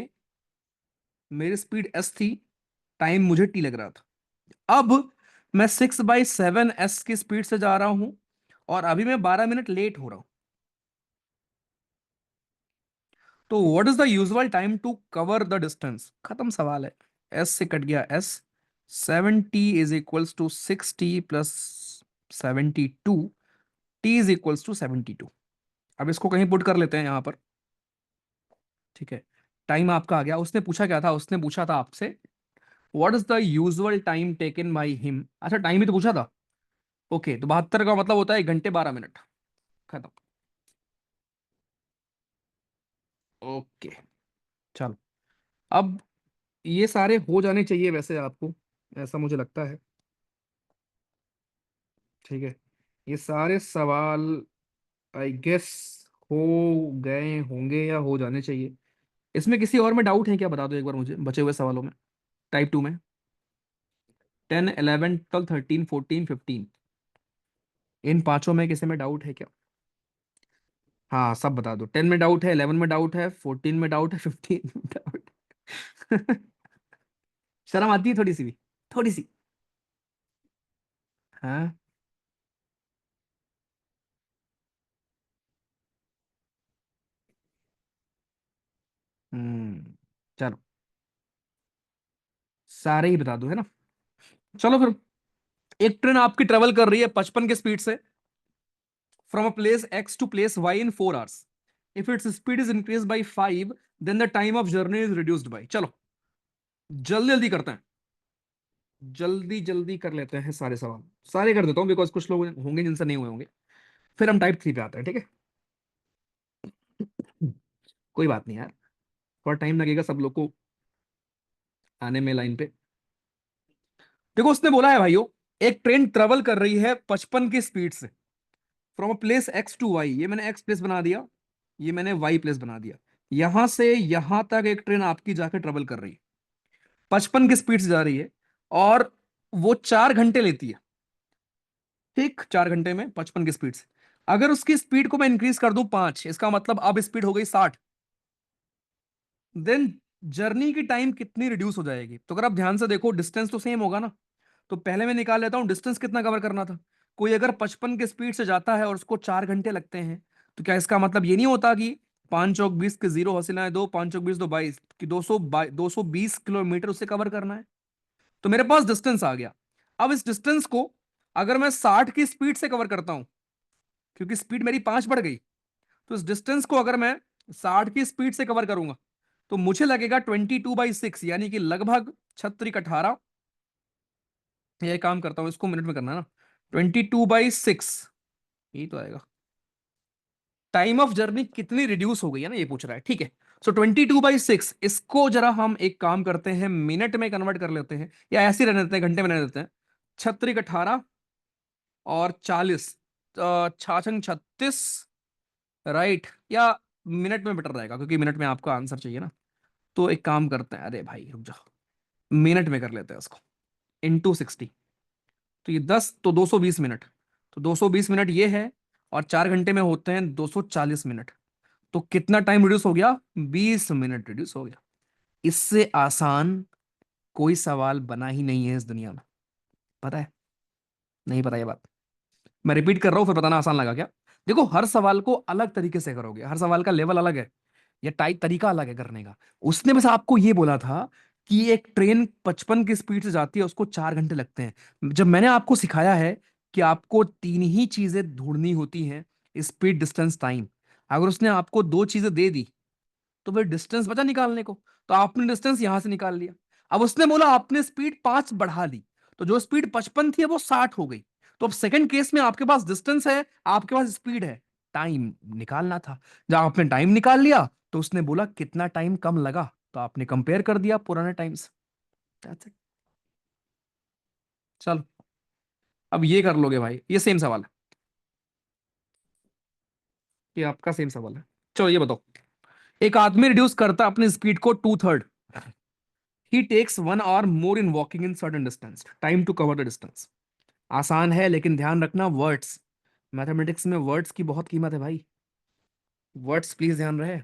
मेरी स्पीड एस थी, टाइम मुझे टी लग रहा था। अब मैं 6/7 एस की स्पीड से जा रहा हूं, और अभी मैं 12 मिनट लेट हो रहा हूं। तो what is the usual time to cover the distance? खत्म सवाल है। एस से कट गया एस। 70 = 60 + 72, t = 72। अब इसको कहीं पुट कर लेते हैं यहां पर। ठीक है, टाइम आपका आ गया। उसने पूछा क्या था, उसने पूछा था आपसे what is the usual time taken by him. अच्छा, टाइम ही तो पूछा था। ओके, तो 72 का मतलब होता है 1 घंटे 12 मिनट। खत्म। ओके, चलो। अब ये सारे हो जाने चाहिए वैसे आपको, ऐसा मुझे लगता है। ठीक है, ये सारे सवाल आई गेस हो गए होंगे या हो जाने चाहिए। इसमें किसी और में डाउट है क्या, बता दो एक बार मुझे बचे हुए सवालों में। टाइप 2 में 10 11 12 13 14 15। इन पांचों में किसी में डाउट है क्या? हाँ सब बता दो। 10 में डाउट है, 11 में डाउट है, 14 में डाउट है, 15 में डाउट। शर्म आती है थोड़ी सी भी? थोड़ी सी? हाँ। हम्म। चलो, सारे ही बता दो, है ना? चलो फिर। एक ट्रेन आपकी ट्रेवल कर रही है 55 के स्पीड से from a place X to place Y in 4 hours. If its speed is increase by 5, then the time of journey is reduced by. चलो, जल्दी जल्दी करते हैं। जल्दी जल्दी कर लेते हैं सारे सवाल। सारे कर देता हूँ बिकॉज कुछ लोग होंगे जिनसे नहीं हुए होंगे। फिर हम टाइप 3 पे आते हैं, ठीक है? कोई बात नहीं यार, थोड़ा टाइम लगेगा सब लोग को आने में लाइन पे। देखो, उसने बोला है भाइयों, एक ट्रेन ट्रेवल कर रही है 55 की स्पीड से from a place X to Y. ये मैंने एक्स प्लेस बना दिया, ये मैंने वाई प्लेस बना दिया। यहां से यहां तक एक ट्रेन आपकी जाकर ट्रेवल कर रही है, 55 की स्पीड से जा रही है, और वो 4 घंटे लेती है। ठीक, 4 घंटे में 55 की स्पीड से। अगर उसकी स्पीड को मैं इंक्रीज कर दूं 5, इसका मतलब अब स्पीड हो गई 60, देन जर्नी की टाइम कितनी रिड्यूस हो जाएगी? तो अगर आप ध्यान से देखो, डिस्टेंस तो सेम होगा ना। तो पहले मैं निकाल लेता हूं डिस्टेंस कितना कवर करना था। कोई अगर 55 के स्पीड से जाता है और उसको 4 घंटे लगते हैं, तो क्या इसका मतलब ये नहीं होता कि 5 चौक 20 के जीरो हसीना है दो, 5 चौक 20 दो 22 कि 220 किलोमीटर उसे कवर करना है। तो मेरे पास डिस्टेंस आ गया। अब इस डिस्टेंस को अगर मैं 60 की स्पीड से कवर करता हूं, क्योंकि स्पीड मेरी 5 बढ़ गई, तो इस डिस्टेंस को अगर मैं 60 की स्पीड से कवर करूंगा, तो मुझे लगेगा 22/6, यानी कि लगभग 36 18। ये काम करता हूं, इसको मिनट में करना है ना। 22/6 यही तो आएगा। टाइम ऑफ जर्नी कितनी रिड्यूस हो गई है ना, ये पूछ रहा है, ठीक है? सो 22/6, इसको जरा हम एक काम करते हैं, मिनट में कन्वर्ट कर लेते हैं, या ऐसे ही रहने देते हैं, घंटे में रहने देते हैं। 36 18 और 40, छाछंग 36, राइट? या मिनट में बेटर रहेगा, क्योंकि मिनट में आपका आंसर चाहिए ना। तो एक काम करते हैं, अरे भाई रुक जाओ, मिनट में कर लेते हैं उसको, इंटू 60। तो ये 10 तो 220 मिनट। तो 220 मिनट ये है, और 4 घंटे में होते हैं 240 मिनट। तो कितना टाइम रिड्यूस हो गया? 20 मिनट रिड्यूस हो गया। इससे आसान कोई सवाल बना ही नहीं है इस दुनिया में। पता है? नहीं पता ये बात? मैं रिपीट कर रहा हूं, फिर बताना आसान लगा क्या? देखो, हर सवाल को अलग तरीके से करोगे, हर सवाल का लेवल अलग है, या टाइप तरीका अलग है करने का। उसने बस आपको ये बोला था कि एक ट्रेन 55 की स्पीड से जाती है, उसको 4 घंटे लगते हैं। जब मैंने आपको सिखाया है कि आपको तीन ही चीजें ढूंढनी होती हैं, स्पीड डिस्टेंस टाइम, अगर उसने आपको दो चीजें दे दी, तो फिर डिस्टेंस बचा निकालने को। तो आपने डिस्टेंस यहां से निकाल लिया। अब उसने बोला आपने स्पीड 5 बढ़ा ली, तो जो स्पीड 55 थी वो 60 हो गई। तो अब सेकंड केस में आपके पास डिस्टेंस है, आपके पास स्पीड है, टाइम निकालना था। जब आपने टाइम निकाल लिया, तो उसने बोला कितना टाइम कम लगा, तो आपने कंपेयर कर दिया पुराने टाइम से। That's it। चलो, अब ये कर लोगे भाई, ये सेम सवाल है, ये आपका सेम सवाल है। चलो ये बताओ, एक आदमी रिड्यूस करता अपनी स्पीड को 2/3। He takes 1 hour more in walking in certain distance, time to cover the distance. आसान है, लेकिन ध्यान रखना वर्ड्स, मैथमेटिक्स में वर्ड्स की बहुत कीमत है भाई। वर्ड्स प्लीज ध्यान रहे।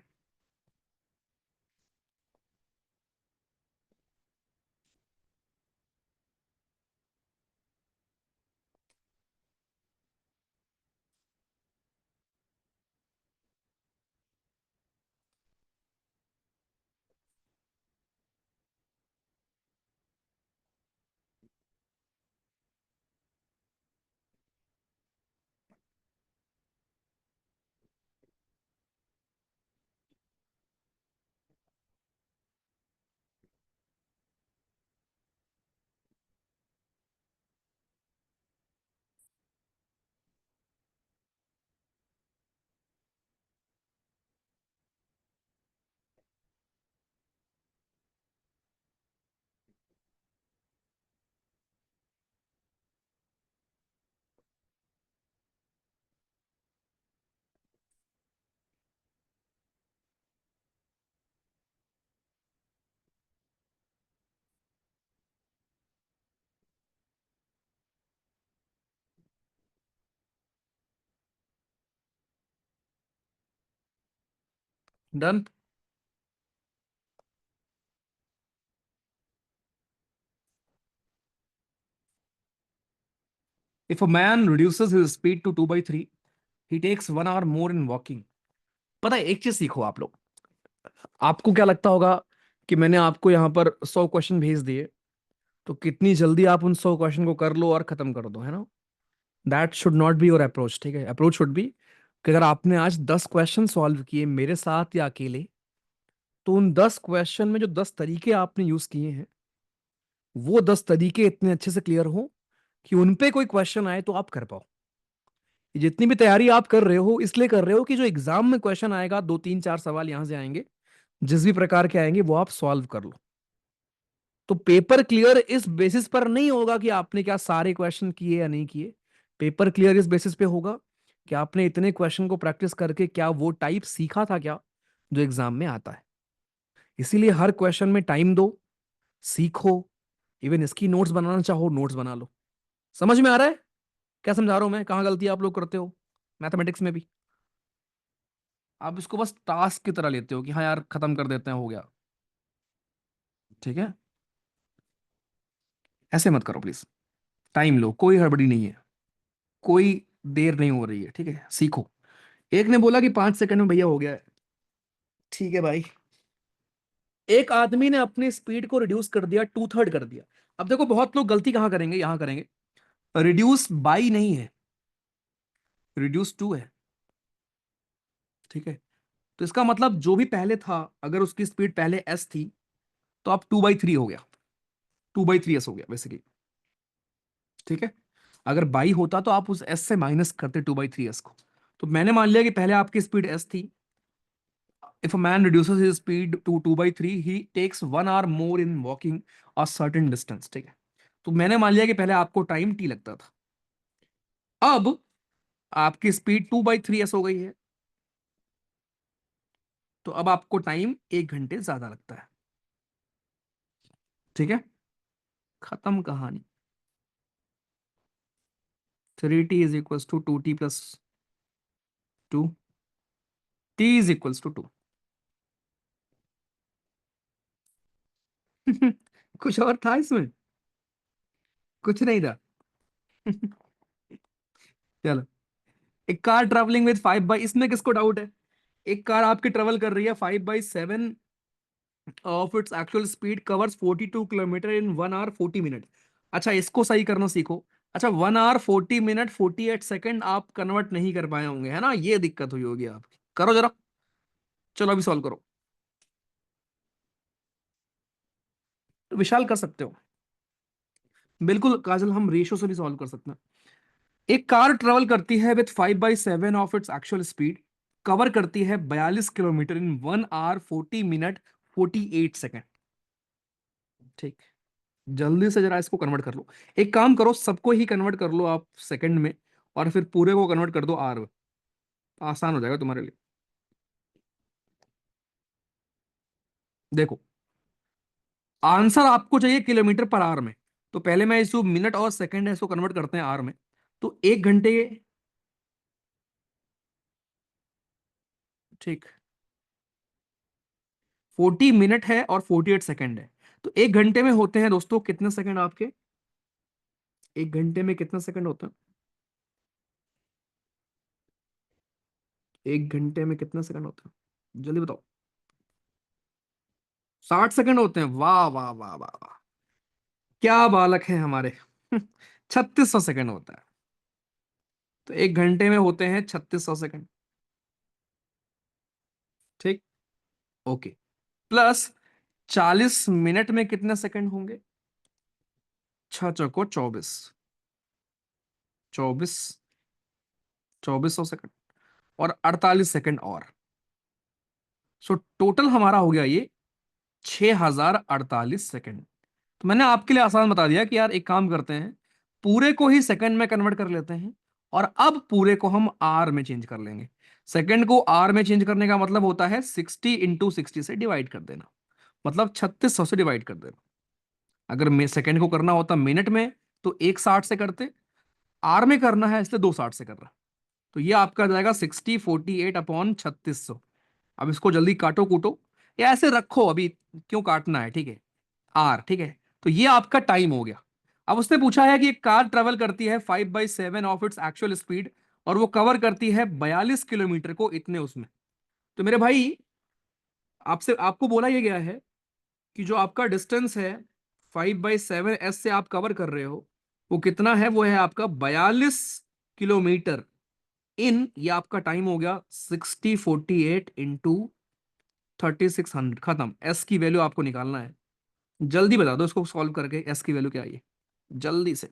Done. If a man reduces his speed to 2/3, he takes 1 hour more in walking. पता है, एक चीज सीखो आप लोग। आपको क्या लगता होगा कि मैंने आपको यहाँ पर 100 क्वेश्चन भेज दिए, तो कितनी जल्दी आप उन 100 क्वेश्चन को कर लो और खत्म कर दो, है ना? That should not be your approach, ठीक है? अप्रोच शुड बी कि अगर आपने आज 10 क्वेश्चन सॉल्व किए मेरे साथ या अकेले, तो उन 10 क्वेश्चन में जो 10 तरीके आपने यूज किए हैं, वो 10 तरीके इतने अच्छे से क्लियर हो कि उन पे कोई क्वेश्चन आए तो आप कर पाओ। ये जितनी भी तैयारी आप कर रहे हो, इसलिए कर रहे हो कि जो एग्जाम में क्वेश्चन आएगा, 2 3 4 सवाल यहां से आएंगे, जिस भी प्रकार के आएंगे वो आप सॉल्व कर लो। तो पेपर क्लियर इस बेसिस पर नहीं होगा कि आपने क्या सारे क्वेश्चन किए या नहीं किए। पेपर क्लियर इस बेसिस पे होगा कि आपने इतने क्वेश्चन को प्रैक्टिस करके क्या वो टाइप सीखा था क्या, जो एग्जाम में आता है। इसीलिए हर क्वेश्चन में टाइम दो, सीखो। इवन इसकी नोट्स बनाना चाहो, नोट्स बना लो। समझ में आ रहा है क्या समझा रहा हूं मैं? कहाँ गलती आप लोग करते हो मैथमेटिक्स में भी? आप इसको बस टास्क की तरह लेते हो कि हाँ यार खत्म कर देते हैं, हो गया। ठीक है, ऐसे मत करो प्लीज। टाइम लो, कोई हड़बड़ी नहीं है, कोई देर नहीं हो रही है, ठीक है? सीखो। एक ने बोला कि 5 सेकंड में भैया हो गया है। ठीक है भाई। एक आदमी ने अपनी स्पीड को रिड्यूस कर दिया, 2/3 कर दिया। अब देखो, बहुत लोग गलती कहां करेंगे, यहां करेंगे। रिड्यूस बाई नहीं है, रिड्यूस टू है। ठीक है, तो इसका मतलब जो भी पहले था, अगर उसकी स्पीड पहले एस थी, तो अब 2/3 हो गया, 2/3 एस हो गया बेसिकली। ठीक है, अगर बाई होता तो आप उस एस से माइनस करते 2/3 एस को। तो मैंने मान लिया कि पहले आपकी स्पीड एस थी। If a man reduces his speed to 2/3, he takes 1 hour more in walking a certain distance. ठीक है, तो मैंने मान लिया कि पहले आपको टाइम टी लगता था, अब आपकी स्पीड 2/3 एस हो गई है, तो अब आपको टाइम 1 घंटे ज्यादा लगता है। ठीक है, खत्म कहानी। 3t = 2t + 2, t = 2। कुछ और था इसमें? कुछ नहीं था। चलो, एक कार ट्रेवलिंग विद 5/, इसमें किसको डाउट है? एक कार आपकी ट्रेवल कर रही है 5/7 of its actual speed, covers 42 kilometre in 1 hour 40 minute. अच्छा, इसको सही करना सीखो। अच्छा, 1 hour 40 मिनट 48 सेकेंड आप कन्वर्ट नहीं कर पाए होंगे, है ना? ये दिक्कत हुई होगी आपकी। करो जरा, चलो अभी सॉल्व करो। तो विशाल कर सकते हो, बिल्कुल काजल, हम रेशो से भी सॉल्व कर सकते हैं। एक कार ट्रेवल करती है with 5/7 of its actual speed, cover करती है 42 किलोमीटर इन 1 hour 40 मिनट 48 सेकेंड। ठीक, जल्दी से जरा इसको कन्वर्ट कर लो। एक काम करो, सबको ही कन्वर्ट कर लो आप सेकंड में, और फिर पूरे को कन्वर्ट कर दो आर में। आसान हो जाएगा तुम्हारे लिए। देखो, आंसर आपको चाहिए किलोमीटर पर आवर में, तो पहले मैं इसको मिनट और सेकंड है, इसको कन्वर्ट करते हैं आर में। तो 1 घंटे, ठीक, 40 मिनट है और 48 सेकेंड है। तो 1 घंटे में होते हैं दोस्तों कितने सेकंड आपके? 1 घंटे में कितने सेकंड होते हैं? 1 घंटे में कितने सेकंड होते हैं, जल्दी बताओ। 60 सेकंड होते हैं। वाह वाह वाह वाह वाह, क्या बालक है हमारे। 3600 सेकंड होता है। तो 1 घंटे में होते हैं 3600 सेकंड। ठीक, ओके। प्लस 40 मिनट में कितने सेकंड होंगे? 6 चौको 24, 24, 2400 सेकंड, और 48 सेकंड और। सो टोटल हमारा हो गया ये 6048 सेकंड। तो मैंने आपके लिए आसान बता दिया कि यार एक काम करते हैं, पूरे को ही सेकंड में कन्वर्ट कर लेते हैं, और अब पूरे को हम आर में चेंज कर लेंगे। सेकंड को आर में चेंज करने का मतलब होता है 60 × 60 से डिवाइड कर देना, मतलब 3600 से डिवाइड कर देना। अगर मैं सेकंड को करना होता मिनट में, तो 160 से करते। आर में करना है इसलिए 260 से कर रहा। तो ये आपका आ जाएगा 60/48 अपॉन 3600। अब इसको जल्दी काटो कूटो, या ऐसे रखो अभी, क्यों काटना है, ठीक है, आर, ठीक है। तो ये आपका टाइम हो गया। अब उसने पूछा है कि एक कार ट्रेवल करती है 5/7 ऑफ इट्स एक्चुअल स्पीड, और वो कवर करती है 42 किलोमीटर को इतने उसमें। तो मेरे भाई, आपसे आपको बोला ये गया है कि जो आपका डिस्टेंस है 5/7 से आप कवर कर रहे हो, वो कितना है, वो है आपका 42 किलोमीटर इन, ये आपका टाइम हो गया 60/48 × 3600, खत्म। एस की वैल्यू आपको निकालना है। जल्दी बता दो इसको सॉल्व करके, एस की वैल्यू क्या आई है, जल्दी से,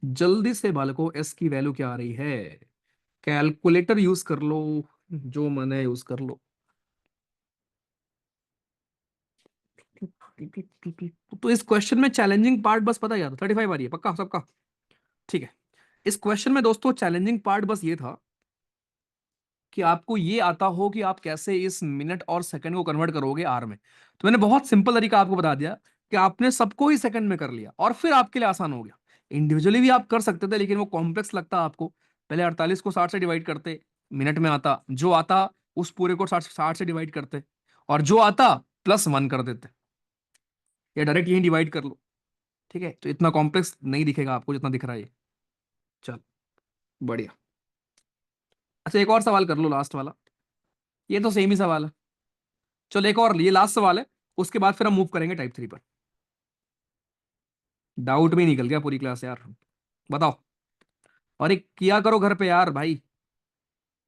जल्दी से बालको, एस की वैल्यू क्या आ रही है। कैलकुलेटर यूज कर लो, जो मन है यूज कर लो। तो इस क्वेश्चन में चैलेंजिंग पार्ट बस पता क्या था, 35 आ रही है पक्का सबका, ठीक है। इस क्वेश्चन में दोस्तों चैलेंजिंग पार्ट बस ये था कि आपको ये आता हो कि आप कैसे इस मिनट और सेकंड को कन्वर्ट करोगे आर में। तो मैंने बहुत सिंपल तरीका आपको बता दिया कि आपने सबको ही सेकंड में कर लिया, और फिर आपके लिए आसान हो गया। इंडिविजुअली भी आप कर सकते थे, लेकिन वो कॉम्प्लेक्स लगता आपको। पहले 48 को 60 से डिवाइड करते, मिनट में आता, जो आता उस पूरे को 60 से डिवाइड करते, और जो आता +1 कर देते, या डायरेक्ट यही डिवाइड कर लो, ठीक है। तो इतना कॉम्प्लेक्स नहीं दिखेगा आपको जितना दिख रहा है ये। चल, बढ़िया। अच्छा, एक और सवाल कर लो, लास्ट वाला। ये तो सेम ही सवाल है। चलो एक और, ये लास्ट सवाल है, उसके बाद फिर हम मूव करेंगे टाइप 3 पर। डाउट में ही निकल गया पूरी क्लास यार। बताओ। और एक किया करो घर पे यार भाई,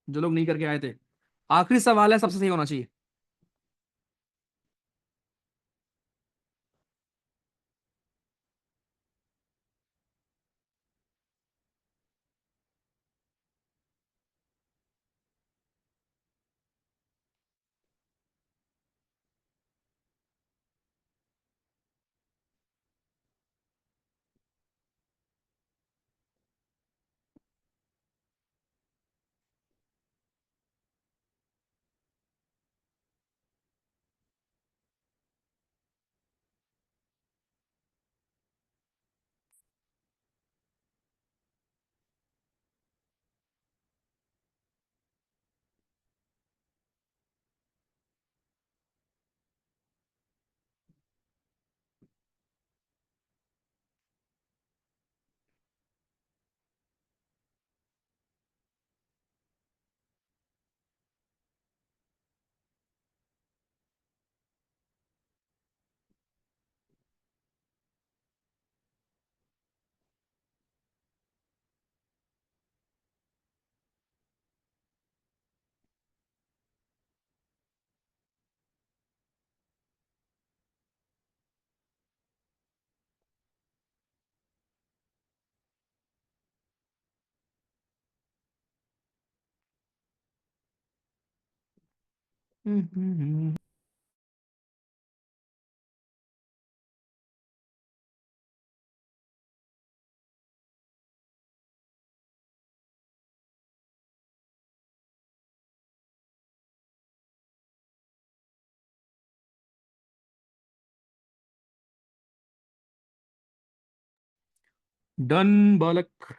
जो लोग नहीं करके आए थे। आखिरी सवाल है, सबसे सही होना चाहिए। डन बालक।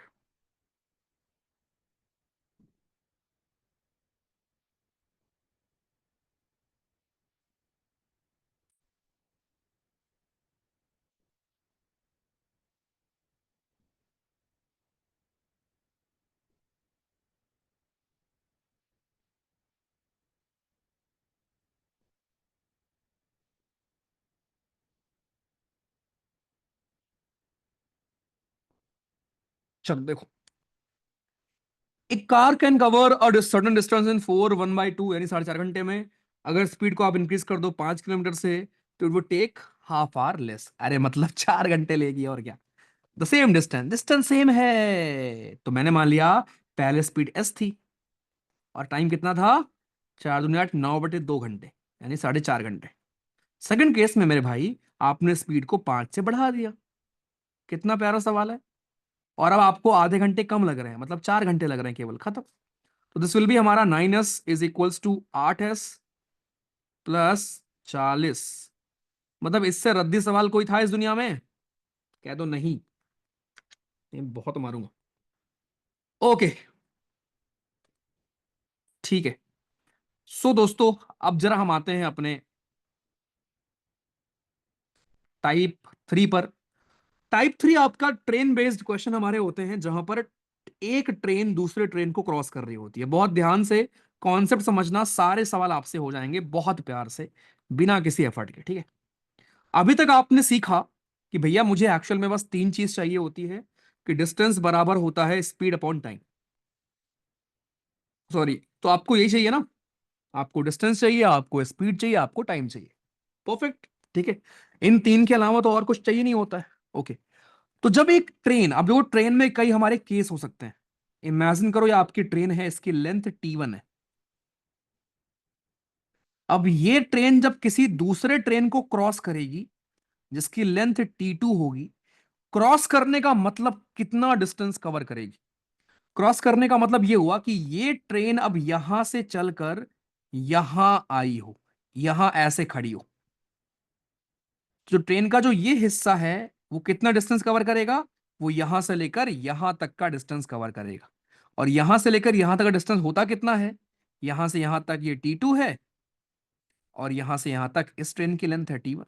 चलो देखो, एक car can cover a certain distance in 4 1/2, यानी 4.5 घंटे में। अगर स्पीड को आप इंक्रीज कर दो 5 किलोमीटर से, तो इट वो टेक हाफ आवर लेस। अरे मतलब 4 घंटे लेगी, और क्या। The same distance, distance same है, तो मैंने मान लिया पहले स्पीड एस थी, और टाइम कितना था, 4 दूनी 8, 9/2 घंटे, यानी 4.5 घंटे। सेकंड केस में मेरे भाई, आपने स्पीड को 5 से बढ़ा दिया। कितना प्यारा सवाल है। और अब आपको आधे घंटे कम लग रहे हैं, मतलब 4 घंटे लग रहे हैं केवल, खत्म। तो दिस विल बी हमारा 9s = 8s +40। मतलब इससे रद्दी सवाल कोई था इस दुनिया में, कह दो नहीं। ये बहुत मारूंगा। ओके, ठीक है। सो दोस्तों, अब जरा हम आते हैं अपने टाइप 3 पर। टाइप 3 आपका ट्रेन बेस्ड क्वेश्चन हमारे होते हैं, जहां पर एक ट्रेन दूसरे ट्रेन को क्रॉस कर रही होती है। बहुत ध्यान से कॉन्सेप्ट समझना, सारे सवाल आपसे हो जाएंगे बहुत प्यार से, बिना किसी एफर्ट के, ठीक है। अभी तक आपने सीखा कि भैया मुझे एक्चुअल में बस तीन चीज चाहिए होती है, कि डिस्टेंस बराबर होता है स्पीड अपॉन टाइम। सॉरी, तो आपको यही चाहिए ना, आपको डिस्टेंस चाहिए, आपको स्पीड चाहिए, आपको टाइम चाहिए। परफेक्ट, ठीक है। इन तीन के अलावा तो और कुछ चाहिए नहीं होता है। ओके। तो जब एक ट्रेन, अब वो ट्रेन में कई हमारे केस हो सकते हैं। इमेजिन करो ये आपकी ट्रेन है, इसकी लेंथ T1 है। अब ये ट्रेन जब किसी दूसरे ट्रेन को क्रॉस करेगी जिसकी लेंथ T2 होगी, क्रॉस करने का मतलब कितना डिस्टेंस कवर करेगी? क्रॉस करने का मतलब ये हुआ कि ये ट्रेन अब यहां से चलकर यहां आई हो, यहां ऐसे खड़ी हो। जो ट्रेन का जो ये हिस्सा है, वो कितना डिस्टेंस कवर करेगा? वो यहां से लेकर यहां तक का डिस्टेंस कवर करेगा। और यहां से लेकर यहां तक का डिस्टेंस होता कितना है? यहां से यहां तक ये T2 है, और यहां से यहां तक इस ट्रेन की लेंथ है T1।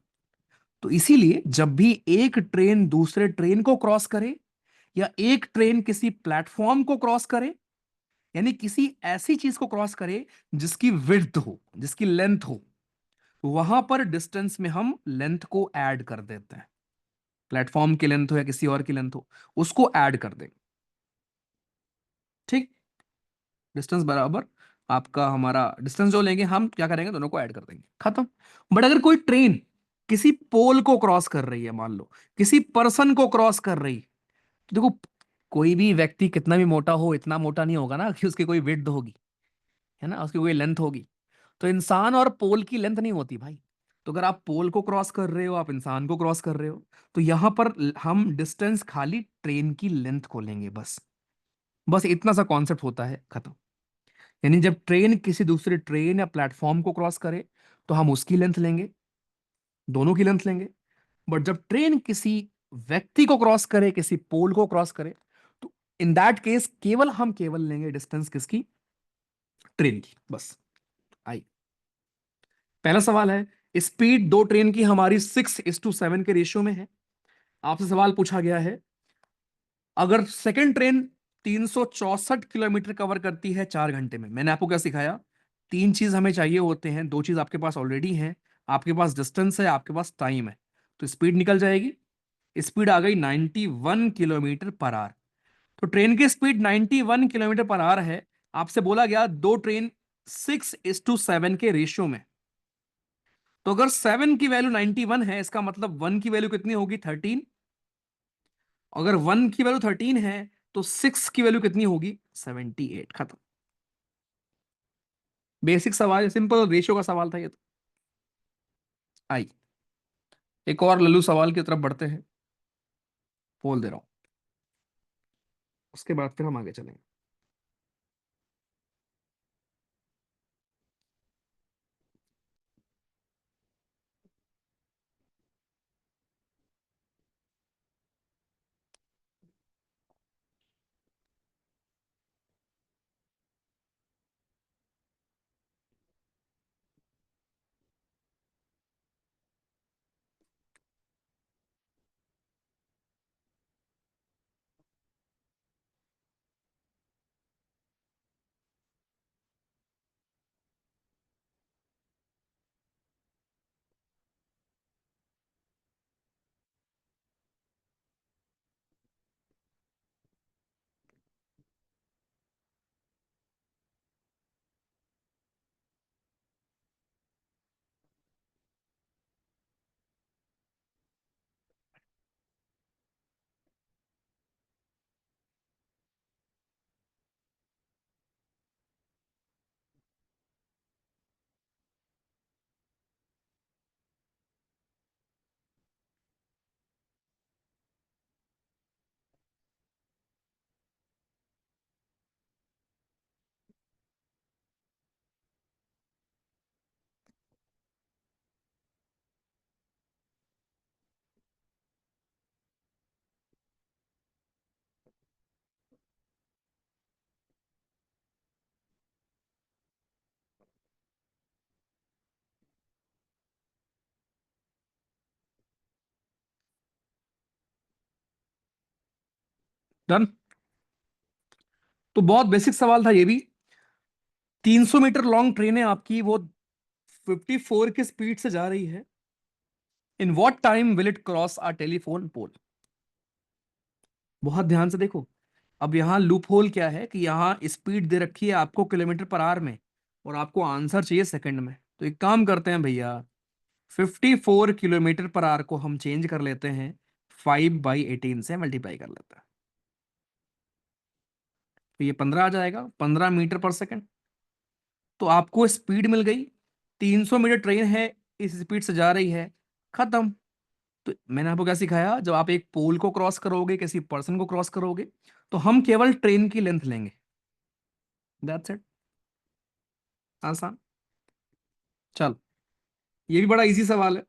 तो इसीलिए जब भी एक ट्रेन दूसरे ट्रेन को क्रॉस करे, या एक ट्रेन किसी प्लेटफॉर्म को क्रॉस करे, यानी किसी ऐसी चीज को क्रॉस करे जिसकी विड्थ हो, जिसकी लेंथ हो, वहां पर डिस्टेंस में हम लेंथ को ऐड कर देते हैं। प्लेटफॉर्म की लेंथ हो या किसी और की लेंथ हो, उसको ऐड कर देंगे। ठीक। डिस्टेंस बराबर आपका हमारा डिस्टेंस जो लेंगे हम क्या करेंगे, दोनों को ऐड कर देंगे, खत्म। बट अगर कोई ट्रेन किसी पोल को क्रॉस कर रही है, मान लो किसी पर्सन को क्रॉस कर रही, तो देखो, कोई भी व्यक्ति कितना भी मोटा हो, इतना मोटा नहीं होगा ना कि उसकी कोई विड्थ होगी, है ना, उसकी कोई लेंथ होगी। तो इंसान और पोल की लेंथ नहीं होती भाई। तो अगर आप पोल को क्रॉस कर रहे हो, आप इंसान को क्रॉस कर रहे हो, तो यहां पर हम डिस्टेंस खाली ट्रेन की लेंथ को लेंगे, बस। बस इतना सा कॉन्सेप्ट होता है, खत्म। यानी जब ट्रेन किसी दूसरे ट्रेन या प्लेटफॉर्म को क्रॉस करे, तो हम उसकी लेंथ लेंगे, दोनों की लेंथ लेंगे। बट जब ट्रेन किसी व्यक्ति को क्रॉस करे, किसी पोल को क्रॉस करे, तो इन दैट केस केवल लेंगे डिस्टेंस किसकी? ट्रेन की, बस। आई। पहला सवाल है, स्पीड दो ट्रेन की हमारी 6:7 के रेशियो में है। आपसे सवाल पूछा गया है, अगर सेकंड ट्रेन 364 किलोमीटर कवर करती है 4 घंटे में। मैंने आपको क्या सिखाया? तीन चीज हमें चाहिए होते हैं, दो चीज आपके पास ऑलरेडी है। आपके पास डिस्टेंस है, आपके पास टाइम है। तो स्पीड निकल जाएगी। स्पीड आ गई 91 किलोमीटर पर आवर। तो ट्रेन की स्पीड 91 किलोमीटर पर आवर है। आपसे बोला गया दो ट्रेन 6:7 के रेशियो में। तो अगर 7 की वैल्यू 91 है, इसका मतलब 1 की वैल्यू कितनी होगी? 13। अगर 1 की वैल्यू 13 है, तो 6 की वैल्यू कितनी होगी? 78। खत्म। बेसिक सवाल, सिंपल रेशियो का सवाल था ये तो। आई। एक और लल्लू सवाल की तरफ बढ़ते हैं, बोल दे रहा हूं, उसके बाद फिर हम आगे चलेंगे। डन। तो बहुत बेसिक सवाल था ये भी। 300 मीटर लॉन्ग ट्रेन है आपकी, वो 54 की स्पीड से जा रही है। In what time will it cross a telephone pole? बहुत ध्यान से देखो। अब यहाँ लूप होल क्या है कि यहाँ स्पीड दे रखी है आपको किलोमीटर पर आवर में, और आपको आंसर चाहिए सेकंड में। तो एक काम करते हैं भैया, 54 किलोमीटर पर आवर को हम चेंज कर लेते हैं, 5/18 से मल्टीप्लाई कर लेते हैं। तो ये 15 आ जाएगा, 15 मीटर पर सेकंड। तो आपको स्पीड मिल गई। 300 मीटर ट्रेन है, इस स्पीड से जा रही है, खत्म। तो मैंने आपको क्या सिखाया, जब आप एक पोल को क्रॉस करोगे, किसी पर्सन को क्रॉस करोगे, तो हम केवल ट्रेन की लेंथ लेंगे। That's it. आसान। चल, ये भी बड़ा इजी सवाल है।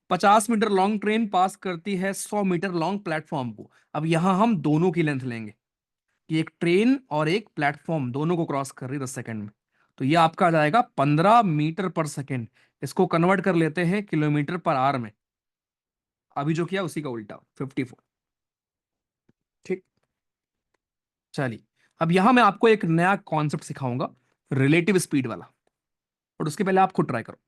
50 मीटर लॉन्ग ट्रेन पास करती है 100 मीटर लॉन्ग प्लेटफॉर्म को। अब यहां हम दोनों की लेंथ लेंगे, कि एक ट्रेन और एक प्लेटफॉर्म दोनों को क्रॉस कर रही है 10 सेकंड में। तो ये आपका आ जाएगा 15 मीटर पर सेकंड। इसको कन्वर्ट कर लेते हैं किलोमीटर पर आवर में। अभी जो किया उसी का उल्टा, 54। ठीक। चलिए, अब यहां मैं आपको एक नया कॉन्सेप्ट सिखाऊंगा, रिलेटिव स्पीड वाला। और उसके पहले आप खुद ट्राई करो।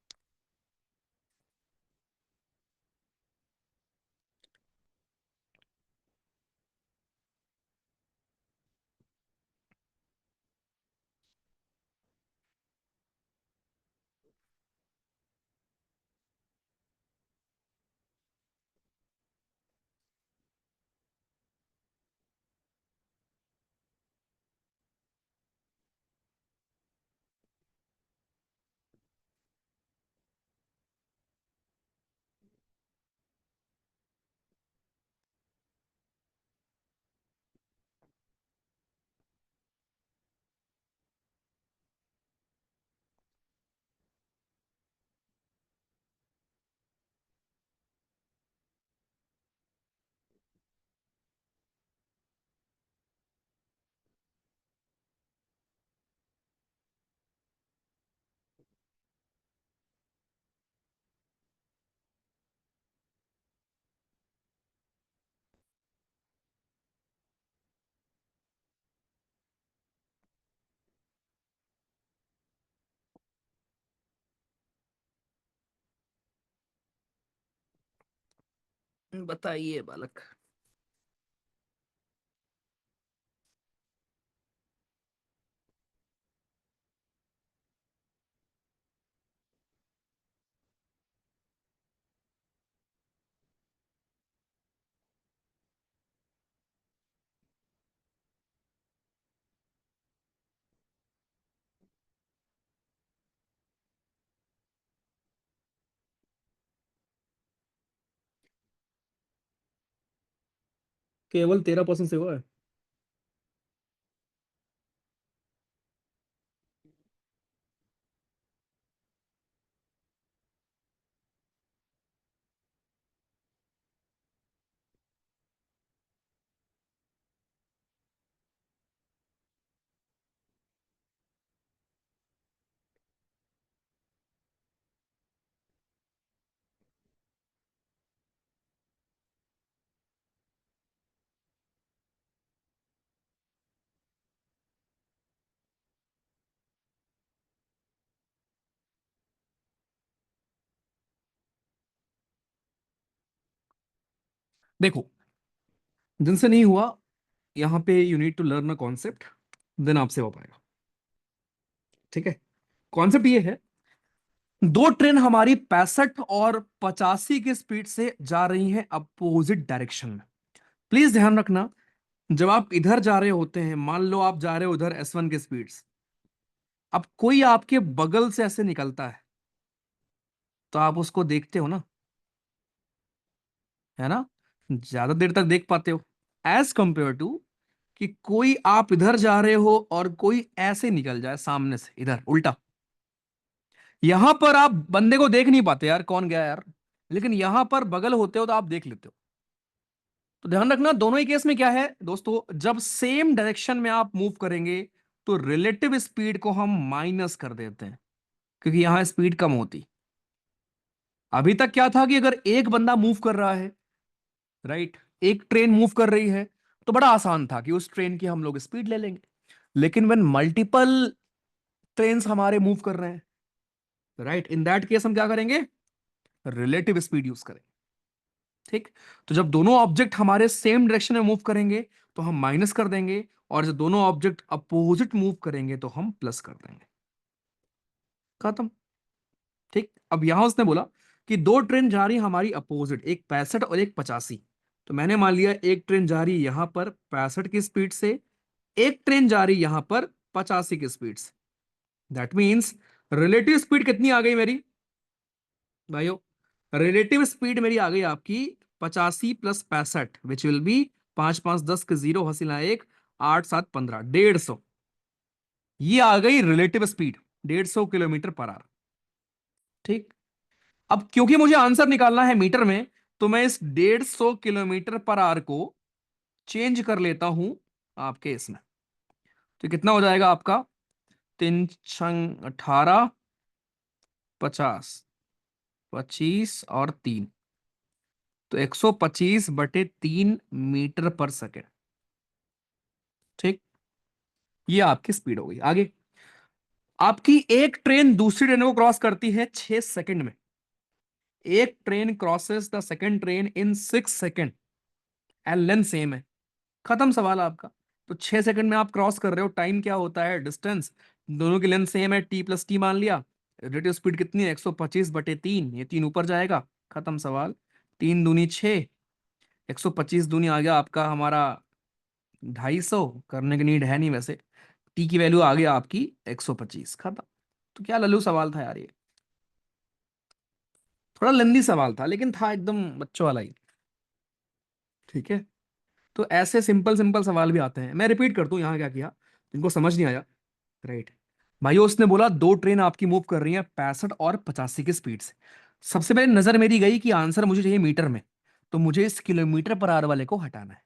बताइए बालक। केवल 13% से हुआ है। देखो, जिनसे नहीं हुआ, यहाँ पे you need to learn a concept, then आपसे हो पाएगा। ठीक है। कॉन्सेप्ट ये है, दो ट्रेन हमारी 65 और 85 की स्पीड से जा रही हैं अपोजिट डायरेक्शन में। प्लीज ध्यान रखना, जब आप इधर जा रहे होते हैं, मान लो आप जा रहे हो उधर S1 की स्पीड से, अब कोई आपके बगल से ऐसे निकलता है, तो आप उसको देखते हो ना, है ना, ज्यादा देर तक देख पाते हो, एज कंपेयर टू कि कोई आप इधर जा रहे हो और कोई ऐसे निकल जाए सामने से इधर उल्टा। यहां पर आप बंदे को देख नहीं पाते यार, कौन गया यार, लेकिन यहां पर बगल होते हो तो आप देख लेते हो। तो ध्यान रखना, दोनों ही केस में क्या है दोस्तों, जब सेम डायरेक्शन में आप मूव करेंगे, तो रिलेटिव स्पीड को हम माइनस कर देते हैं, क्योंकि यहां स्पीड कम होती। अभी तक क्या था कि अगर एक बंदा मूव कर रहा है, राइट, एक ट्रेन मूव कर रही है, तो बड़ा आसान था कि उस ट्रेन की हम लोग स्पीड ले लेंगे। लेकिन व्हेन मल्टीपल ट्रेन्स हमारे मूव कर रहे हैं, राइट, इन दैट केस हम क्या करेंगे? रिलेटिव स्पीड यूज करेंगे। ठीक। तो जब दोनों ऑब्जेक्ट हमारे सेम डायरेक्शन में मूव करेंगे तो हम माइनस कर देंगे, और जब दोनों ऑब्जेक्ट अपोजिट मूव करेंगे तो हम प्लस कर देंगे। खत्म। ठीक। अब यहां उसने बोला कि दो ट्रेन जा रही है हमारी अपोजिट, एक 65 और एक 85। तो मैंने मान लिया एक ट्रेन जा रही है यहां पर 65 की स्पीड से, एक ट्रेन जा रही है यहां पर 85 की स्पीड से। दैट मीन्स रिलेटिव स्पीड कितनी आ गई मेरी भाइयों? रिलेटिव स्पीड मेरी आ गई आपकी 85 प्लस 65, विच विल बी 5 5 10 के जीरो, हसीना एक, 8 7 15, 150। ये आ गई relative speed, 150 kilometre per our. ठीक। अब क्योंकि मुझे आंसर निकालना है मीटर में, तो मैं इस 150 किलोमीटर पर आवर को चेंज कर लेता हूं आपके इसमें। तो कितना हो जाएगा आपका? 3 6 18, 50, 25 और 3, तो 125/3 मीटर पर सेकेंड। ठीक। ये आपकी स्पीड हो गई। आगे, आपकी एक ट्रेन दूसरी ट्रेन को क्रॉस करती है 6 सेकंड में। एक train crosses the second train in 6 second and length same है। खत्म सवाल आपका। तो 6 सेकंड में आप क्रॉस कर रहे हो, टाइम क्या होता है? डिस्टेंस। दोनों की लेंथ सेम है, टी प्लस टी मान लिया। रेडियो स्पीड कितनी है? 125/3, ये 3 ऊपर जाएगा। खत्म सवाल। 3 दूनी 6, 125 दूनी आ गया आपका हमारा 250, करने की नीड है नहीं वैसे। टी की वैल्यू आ गई आपकी 125। खत्म। तो क्या लल्लू सवाल था यार ये। थोड़ा लेंदी सवाल था लेकिन था एकदम बच्चों वाला ही। ठीक है। तो ऐसे सिंपल सिंपल सवाल भी आते हैं। मैं रिपीट करता हूं यहाँ क्या किया, जिनको समझ नहीं आया। राइट। भाइयों, उसने बोला दो ट्रेन आपकी मूव कर रही हैं 65 और 85 की स्पीड से। सबसे पहले नजर मेरी गई कि आंसर मुझे चाहिए मीटर में, तो मुझे इस किलोमीटर पर आवर वाले को हटाना है।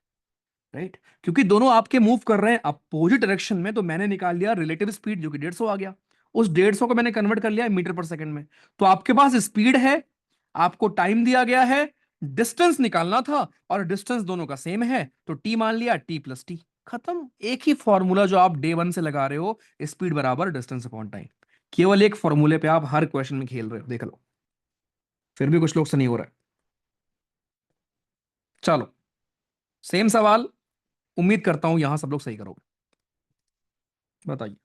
राइट। क्योंकि दोनों आपके मूव कर रहे हैं अपोजिट डायरेक्शन में, तो मैंने निकाल लिया रिलेटिव स्पीड जो कि 150 आ गया। उस 150 को मैंने कन्वर्ट कर लिया मीटर पर सेकंड में। तो आपके पास स्पीड है, आपको टाइम दिया गया है, डिस्टेंस निकालना था, और डिस्टेंस दोनों का सेम है, तो टी मान लिया, टी प्लस टी। खत्म। एक ही फॉर्मूला जो आप डे वन से लगा रहे हो, स्पीड बराबर डिस्टेंस अपॉन टाइम। केवल एक फॉर्मूले पे आप हर क्वेश्चन में खेल रहे हो, देख लो। फिर भी कुछ लोग से नहीं हो रहा है। चलो, सेम सवाल। उम्मीद करता हूं यहां सब लोग सही करोगे। बताइए।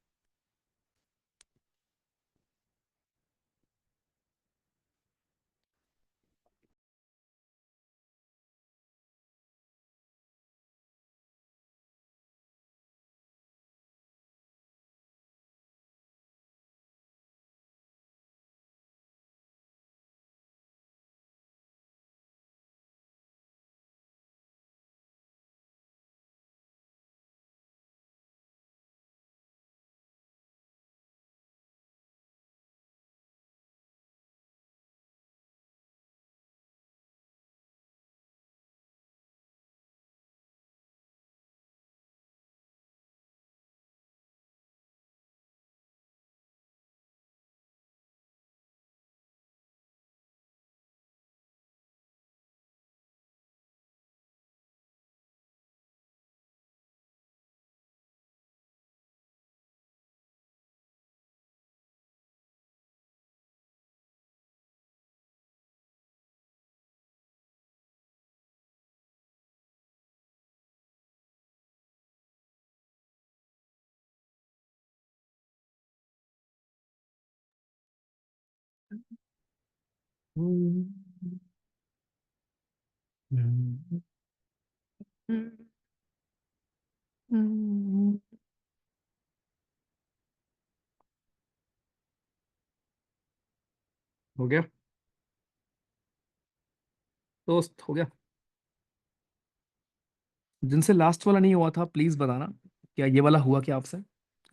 हम्म, हम्म, हम्म। हो गया दोस्त, हो गया। जिनसे लास्ट वाला नहीं हुआ था प्लीज बताना, क्या ये वाला हुआ क्या आपसे?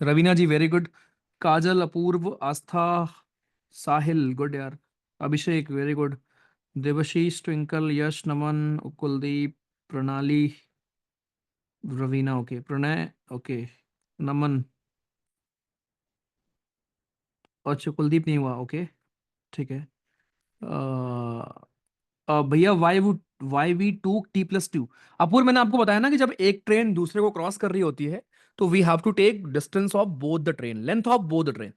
रवीना जी वेरी गुड। काजल, अपूर्व, आस्था, साहिल गुड यार। अभिषेक वेरी गुड। देवशीष, ट्विंकल, यश, नमन, कुलदीप, प्रणाली, रवीना ओके, प्रणय ओके, नमन, अच्छा कुलदीप नहीं हुआ ओके। ठीक है। भैया वाई वुड YV2T+2। अपूर, मैंने आपको बताया ना कि जब एक ट्रेन दूसरे को क्रॉस कर रही होती है तो we have to take distance of both the train, length of both the train.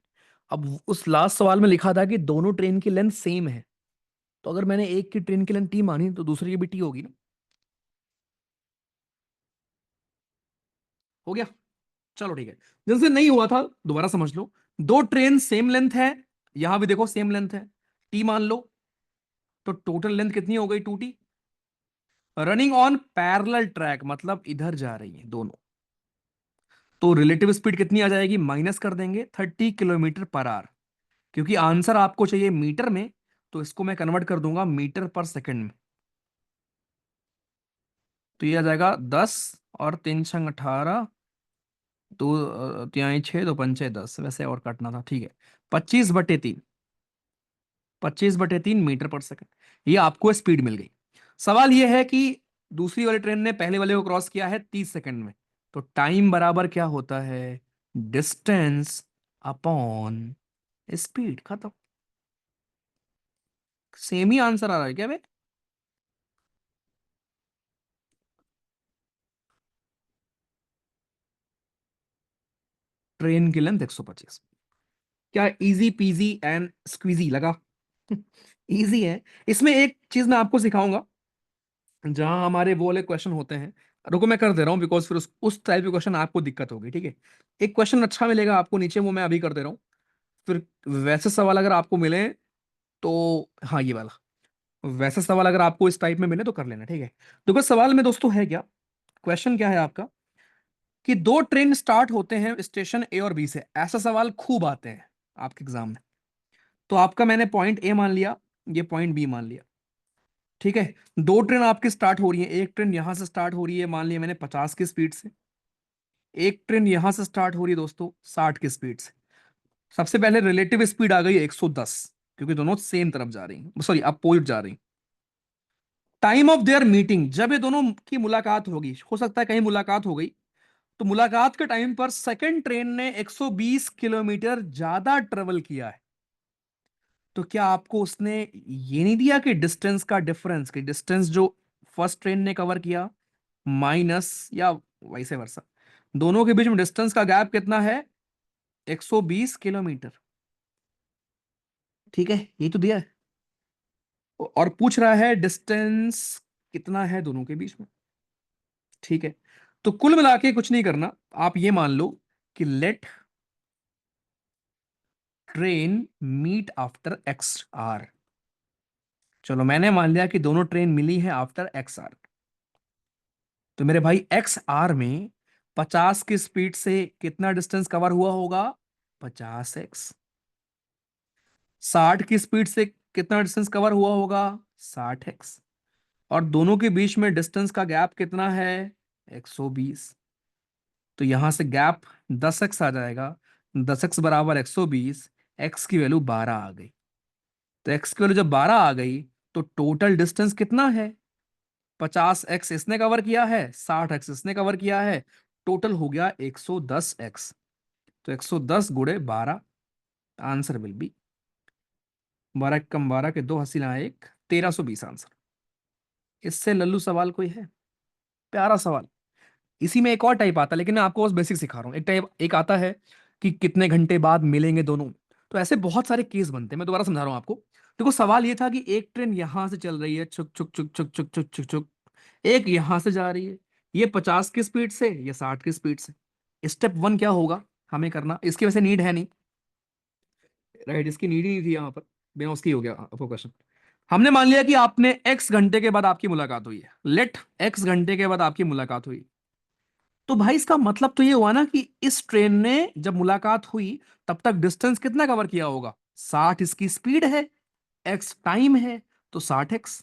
अब उस लास्ट सवाल में लिखा था कि दोनों ट्रेन की लेंथ सेम है, तो अगर मैंने एक की ट्रेन की लेंथ टी मानी तो दूसरी की भी टी होगी ना। हो गया। चलो ठीक है। जिनसे नहीं हुआ था दोबारा समझ लो। दो ट्रेन सेम लेंथ है, यहां भी देखो सेम लेंथ है, टी मान लो, तो टोटल लेंथ कितनी हो गई? 2T। Running on parallel track मतलब इधर जा रही है दोनों, तो रिलेटिव स्पीड कितनी आ जाएगी? माइनस कर देंगे 30 km/h, क्योंकि आंसर आपको चाहिए मीटर में, तो इसको मैं कन्वर्ट कर दूंगा मीटर पर सेकंड में। तो ये आ जाएगा 10 और 3 छंग 18, दो तिहाई 6, दो पंचे 10, वैसे और काटना था, ठीक है। 25/3, 25/3 मीटर पर सेकंड, ये आपको स्पीड मिल गई। सवाल ये है कि दूसरी वाली ट्रेन ने पहले वाले को क्रॉस किया है 30 सेकंड में, तो टाइम बराबर क्या होता है? डिस्टेंस अपॉन स्पीड, खत्म। सेम ही आंसर आ रहा है क्या बे? ट्रेन की लेंथ 125। क्या इजी पीजी एंड स्क्वीजी लगा? इजी है। इसमें एक चीज मैं आपको सिखाऊंगा, जहां हमारे वो वाले क्वेश्चन होते हैं, रुको मैं कर दे रहा हूँ, बिकॉज फिर उस टाइप के क्वेश्चन आपको दिक्कत होगी, ठीक है। एक क्वेश्चन अच्छा मिलेगा आपको नीचे, वो मैं अभी कर दे रहा हूँ। फिर वैसे सवाल अगर आपको मिले तो, हाँ ये वाला, वैसे सवाल अगर आपको इस टाइप में मिले तो कर लेना, ठीक है। देखो सवाल में दोस्तों है क्या, क्वेश्चन क्या है आपका, कि दो ट्रेन स्टार्ट होते हैं स्टेशन ए और बी से। ऐसा सवाल खूब आते हैं आपके एग्जाम में। तो आपका मैंने पॉइंट ए मान लिया, ये पॉइंट बी मान लिया, ठीक है। दो ट्रेन आपकी स्टार्ट हो रही है, एक ट्रेन यहां से स्टार्ट हो रही है, मान लिया मैंने 50 की स्पीड से। एक ट्रेन यहां से स्टार्ट हो रही है दोस्तों 60 की स्पीड से। सबसे पहले रिलेटिव स्पीड आ गई 110, क्योंकि दोनों सेम तरफ जा रही हैं, सॉरी अपोजिट जा रही हैं। टाइम ऑफ देयर मीटिंग, जब ये दोनों की मुलाकात होगी, हो सकता है कहीं मुलाकात हो गई, तो मुलाकात के टाइम पर सेकंड ट्रेन ने 120 किलोमीटर ज्यादा ट्रेवल किया है। तो क्या आपको उसने ये नहीं दिया कि डिस्टेंस का डिफरेंस, कि डिस्टेंस जो फर्स्ट ट्रेन ने कवर किया माइनस, या वैसे वर्सा, दोनों के बीच में डिस्टेंस का गैप कितना है? 120 किलोमीटर, ठीक है, ये तो दिया है। और पूछ रहा है डिस्टेंस कितना है दोनों के बीच में, ठीक है। तो कुल मिला के कुछ नहीं करना, आप ये मान लो कि let train meet after XR। चलो मैंने मान लिया कि दोनों ट्रेन मिली है आफ्टर XR। तो मेरे भाई XR में 50 की स्पीड से कितना डिस्टेंस कवर हुआ होगा? 50x। 60 की स्पीड से कितना डिस्टेंस कवर हुआ होगा? 60x। और दोनों के बीच में डिस्टेंस का गैप कितना है? 120। तो यहां से गैप 10x आ जाएगा, 10x बराबर 120, x की वैल्यू 12 आ गई। तो x की वैल्यू जब 12 आ गई, तो टोटल डिस्टेंस कितना है? 50x इसने कवर किया है, 60x इसने कवर किया है, टोटल हो गया 110x। तो 110 × 12, आंसर विल बी 12 कम 12 के दो हसीना एक, 1320 आंसर। इससे लल्लू सवाल कोई है? प्यारा सवाल। इसी में एक और टाइप आता है, लेकिन मैं आपको बस बेसिक सिखा रहा हूँ। एक टाइप एक आता है कि कितने घंटे बाद मिलेंगे दोनों। तो ऐसे बहुत सारे केस बनते हैं, मैं दोबारा समझा रहा हूँ आपको। देखो सवाल ये था कि एक ट्रेन यहां से चल रही है, चुक चुक चुक चुक चुक चुक चुक चुक, एक यहां से जा रही है, ये 50 की स्पीड से, ये 60 की स्पीड से। स्टेप वन क्या होगा हमें करना, इसकी वैसे नीड है नहीं, राइट, इसकी नीड ही नहीं थी यहाँ पर, बिना उसकी हो गया आपको क्वेश्चन। हमने मान लिया कि आपने x घंटे के बाद आपकी मुलाकात हुई है, लेट x घंटे के बाद आपकी मुलाकात हुई। तो भाई इसका मतलब तो ये हुआ ना कि इस ट्रेन ने जब मुलाकात हुई तब तक डिस्टेंस कितना कवर किया होगा? 60 इसकी स्पीड है, x टाइम है, तो 60x।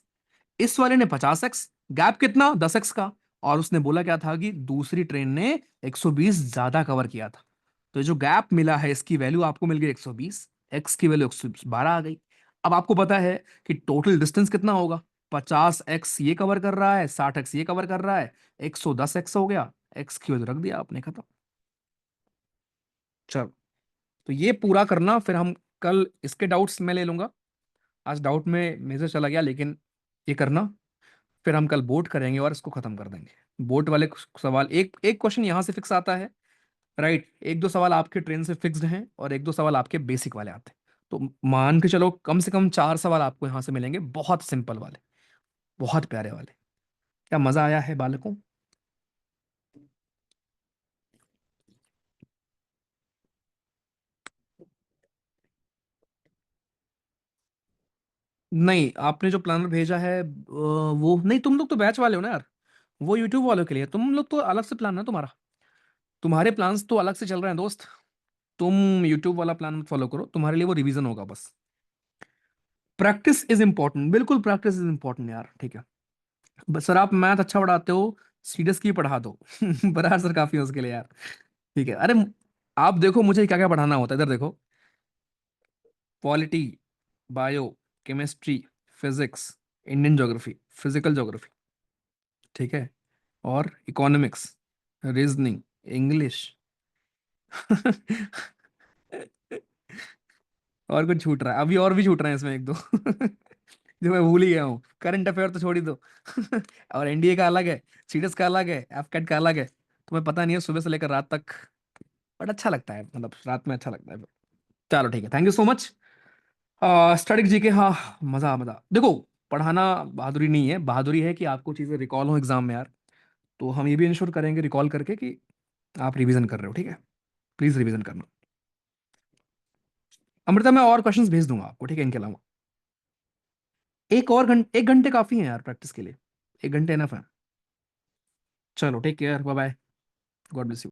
इस वाले ने 50x, गैप कितना? 10x का। और उसने बोला क्या था कि दूसरी ट्रेन ने 120 ज्यादा कवर किया था। तो जो गैप मिला है इसकी वैल्यू आपको मिल गई 120, x की वैल्यू 112 आ गई। अब आपको पता है कि टोटल डिस्टेंस कितना होगा? 50x ये कवर कर रहा है, 60x ये कवर कर रहा है, 110x हो गया, x की वैल्यू रख दिया आपने, खत्म। चलो, तो ये पूरा करना, फिर हम कल इसके डाउट्स मैं ले लूंगा। आज डाउट में मेजर चला गया, लेकिन ये करना, फिर हम कल बोट करेंगे और इसको खत्म कर देंगे। बोट वाले सवाल, एक एक क्वेश्चन यहाँ से फिक्स आता है, राइट, एक दो सवाल आपके ट्रेन से फिक्स्ड हैं और एक दो सवाल आपके बेसिक वाले आते हैं। तो मान के चलो कम से कम चार सवाल आपको यहाँ से मिलेंगे, बहुत सिंपल वाले, बहुत प्यारे वाले। क्या मजा आया है बालकों? नहीं, आपने जो प्लानर भेजा है वो नहीं, तुम लोग तो बैच वाले हो ना यार, वो यूट्यूब वालों के लिए, तुम लोग तो अलग से प्लान है तुम्हारा, तुम्हारे प्लान्स तो अलग से चल रहे हैं दोस्त। तुम यूट्यूब वाला प्लान मत फॉलो करो, तुम्हारे लिए वो रिवीजन होगा बस। प्रैक्टिस इज इंपॉर्टेंट, बिल्कुल प्रैक्टिस इज इंपॉर्टेंट यार, ठीक है। बस सर आप मैथ अच्छा पढ़ाते हो, सीरियस की पढ़ा दो। बराबर सर, काफी है उसके लिए यार। ठीक है, अरे आप देखो मुझे क्या क्या पढ़ाना होता है, इधर देखो। Polity, bio, chemistry, physics, Indian geography, physical geography, ठीक है, और इकोनॉमिक्स, रीजनिंग, इंग्लिश। और कुछ छूट रहा है अभी, और भी छूट रहे हैं इसमें एक दो। जो मैं भूल ही गया हूँ, करंट अफेयर तो छोड़ ही दो। और एनडीए का अलग है, सीडीएस का अलग है, एफकेट का अलग है, तुम्हें पता नहीं है सुबह से लेकर रात तक। बट अच्छा लगता है, मतलब रात में अच्छा लगता है। चलो ठीक है, thank you so much. Static GK, हाँ, मजा मजा देखो। पढ़ाना बहादुरी नहीं है, बहादुरी है कि आपको चीजें रिकॉल हो एग्जाम में यार। तो हम ये भी इंश्योर करेंगे रिकॉल करके कि आप रिवीजन कर रहे हो, ठीक है। प्लीज रिवीजन करना। अमृता मैं और क्वेश्चंस भेज दूंगा आपको, ठीक है, इनके अलावा। एक और घंटे, एक घंटे काफी है यार प्रैक्टिस के लिए, एक घंटे इनफ है। चलो take care, bye bye, God bless you.